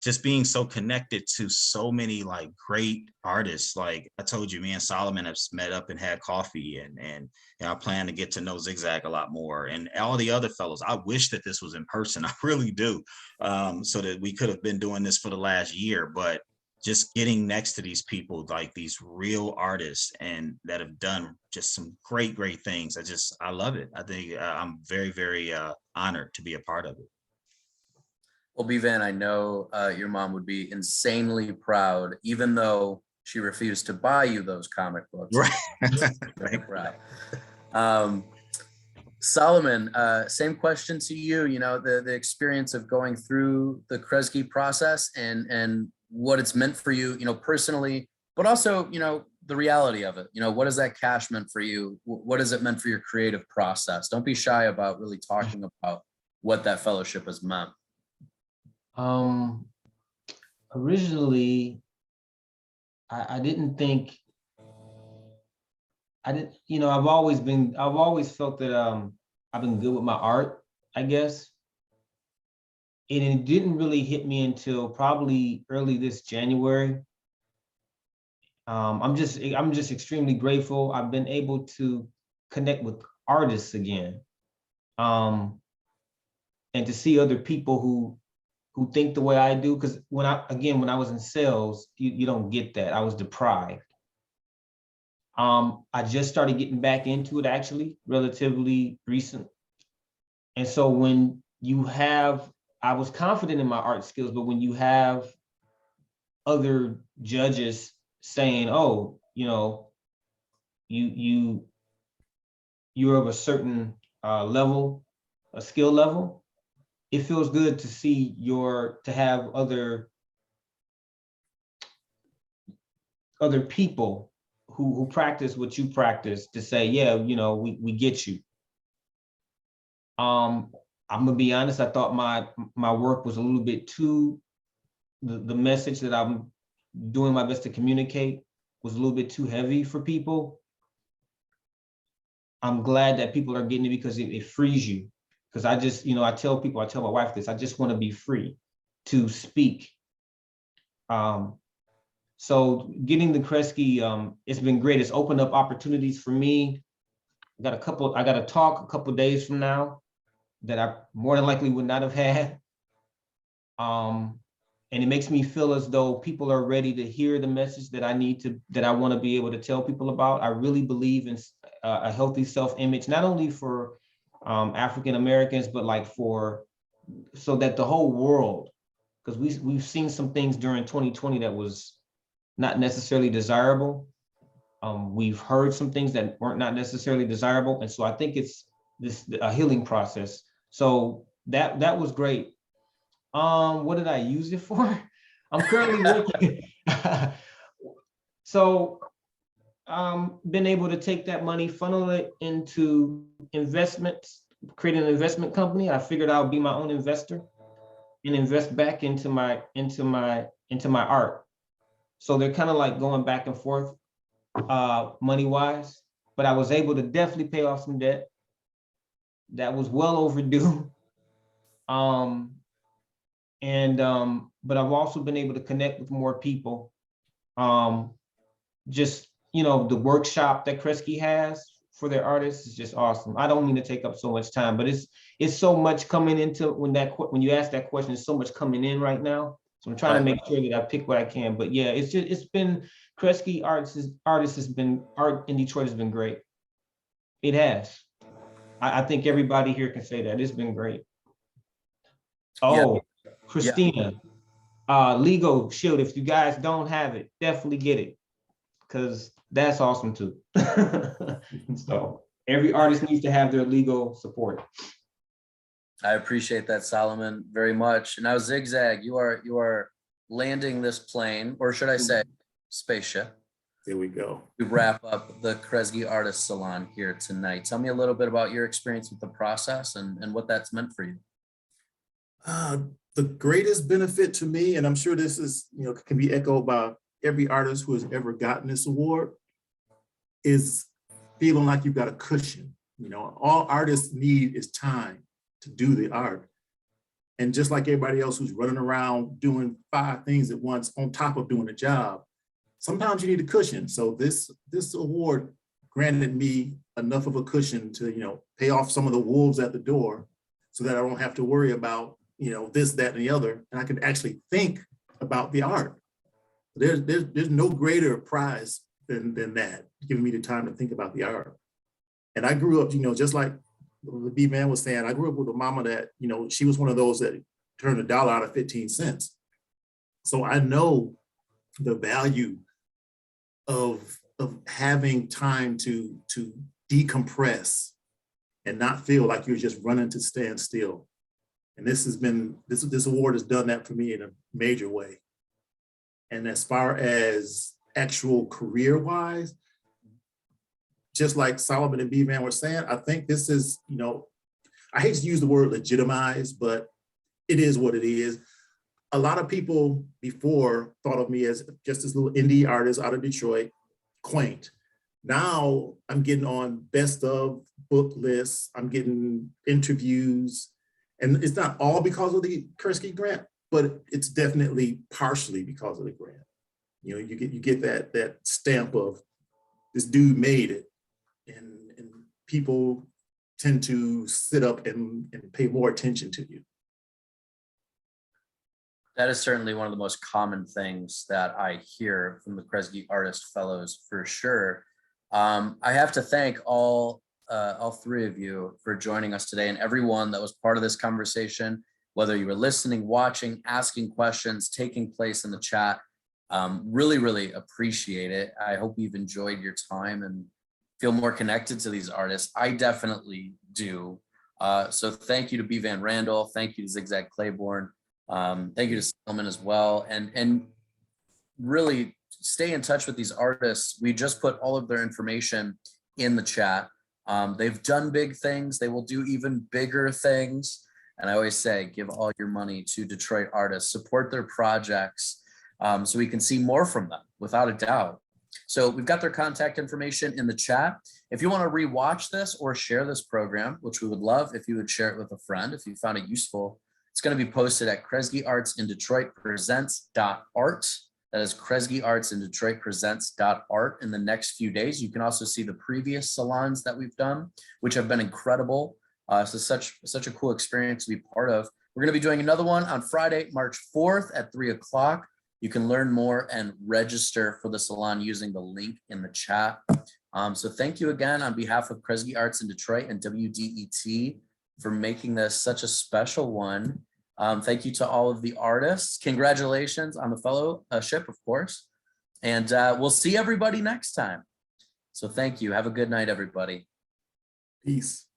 just being so connected to so many like great artists. Like I told you, me and Solomon have met up and had coffee, and I plan to get to know Zigzag a lot more, and all the other fellows. I wish that this was in person. I really do, so that we could have been doing this for the last year. But just getting next to these people, like these real artists, and that have done just some great things. I love it. I think I'm very, very honored to be a part of it. Well, Bivan, I know your mom would be insanely proud, even though she refused to buy you those comic books. Right. Right. Solomon, same question to you. The experience of going through the Kresge process and what it's meant for you, personally, but also, the reality of it. You know, what has that cash meant for you? What has it meant for your creative process? Don't be shy about really talking about what that fellowship has meant. Originally, I didn't think, you know, I've always felt that I've been good with my art, I guess. And it didn't really hit me until probably early this January. I'm just extremely grateful. I've been able to connect with artists again. And to see other people who think the way I do, because when I was in sales, you don't get that. I was deprived. I just started getting back into it actually, relatively recent. And so when you have, I was confident in my art skills, but when you have other judges saying, oh, you know, you're of a certain level, a skill level, it feels good to see to have other people who practice what you practice to say, yeah, you know, we get you. I'm gonna be honest, I thought my work was a little bit too, the message that I'm doing my best to communicate was a little bit too heavy for people. I'm glad that people are getting it because it frees you. Because I just, you know, I tell my wife this, I just want to be free to speak. So getting the Kresge, it's been great. It's opened up opportunities for me. I got a talk a couple days from now that I more than likely would not have had. And it makes me feel as though people are ready to hear the message that I want to be able to tell people about. I really believe in a healthy self-image, not only for African Americans, but like so that the whole world, because we've seen some things during 2020 that was not necessarily desirable. We've heard some things that weren't not necessarily desirable. And so I think it's a healing process. So that was great. What did I use it for? I'm currently working. So been able to take that money, funnel it into investments, create an investment company. I figured I would be my own investor and invest back into my art. So they're kind of like going back and forth money-wise, but I was able to definitely pay off some debt that was well overdue. But I've also been able to connect with more people. Just, you know, the workshop that Kresge has for their artists is just awesome. I don't mean to take up so much time, but it's so much coming into when you ask that question, there's so much coming in right now. So I'm trying to make sure that I pick what I can. But yeah, it's been Kresge art in Detroit has been great. It has. I think everybody here can say that. It's been great. Oh, yeah. Christina, Lego Shield, if you guys don't have it, definitely get it, because that's awesome too. So every artist needs to have their legal support. I appreciate that, Solomon, very much. Now, Zigzag, you are landing this plane, or should I say spaceship. There we go. To wrap up the Kresge Artist Salon here tonight. Tell me a little bit about your experience with the process and what that's meant for you. The greatest benefit to me, and I'm sure this is, you know, can be echoed by every artist who has ever gotten this award, is feeling like you've got a cushion. You know, all artists need is time to do the art. And just like everybody else who's running around doing 5 things at once on top of doing a job, sometimes you need a cushion. So this award granted me enough of a cushion to, you know, pay off some of the wolves at the door so that I don't have to worry about, you know, this, that, and the other. And I can actually think about the art. There's no greater prize than that, giving me the time to think about the art. And I grew up, you know, just like the B-Man was saying, I grew up with a mama that, you know, she was one of those that turned $1 out of 15 cents. So I know the value of having time to decompress and not feel like you're just running to stand still. And this award has done that for me in a major way. And as far as actual career-wise, just like Solomon and B-Man were saying, I think this is, I hate to use the word legitimize, but it is what it is. A lot of people before thought of me as just this little indie artist out of Detroit, quaint. Now I'm getting on best of book lists, I'm getting interviews, and it's not all because of the Kursky grant, but it's definitely partially because of the grant. You get that stamp of this dude made it, and people tend to sit up and pay more attention to you. That is certainly one of the most common things that I hear from the Kresge Artist Fellows, for sure. I have to thank all three of you for joining us today, and everyone that was part of this conversation, whether you were listening, watching, asking questions, taking place in the chat. Really, really appreciate it. I hope you've enjoyed your time and feel more connected to these artists. I definitely do. So thank you to B. Van Randall. Thank you to Zigzag Claiborne. Thank you to Salon as well. And really stay in touch with these artists. We just put all of their information in the chat. They've done big things. They will do even bigger things. And I always say, give all your money to Detroit artists, support their projects so we can see more from them, without a doubt. So we've got their contact information in the chat. If you want to rewatch this or share this program, which we would love if you would share it with a friend, if you found it useful, it's going to be posted at Kresge Arts in Detroit presents.art. That is Kresge Arts in Detroit presents.art in the next few days. You can also see the previous salons that we've done, which have been incredible. So such a cool experience to be part of. We're going to be doing another one on Friday, March 4th at 3 o'clock. You can learn more and register for the salon using the link in the chat. So thank you again on behalf of Kresge Arts in Detroit and WDET for making this such a special one. Thank you to all of the artists. Congratulations on the fellowship, of course. And we'll see everybody next time. So thank you. Have a good night, everybody. Peace.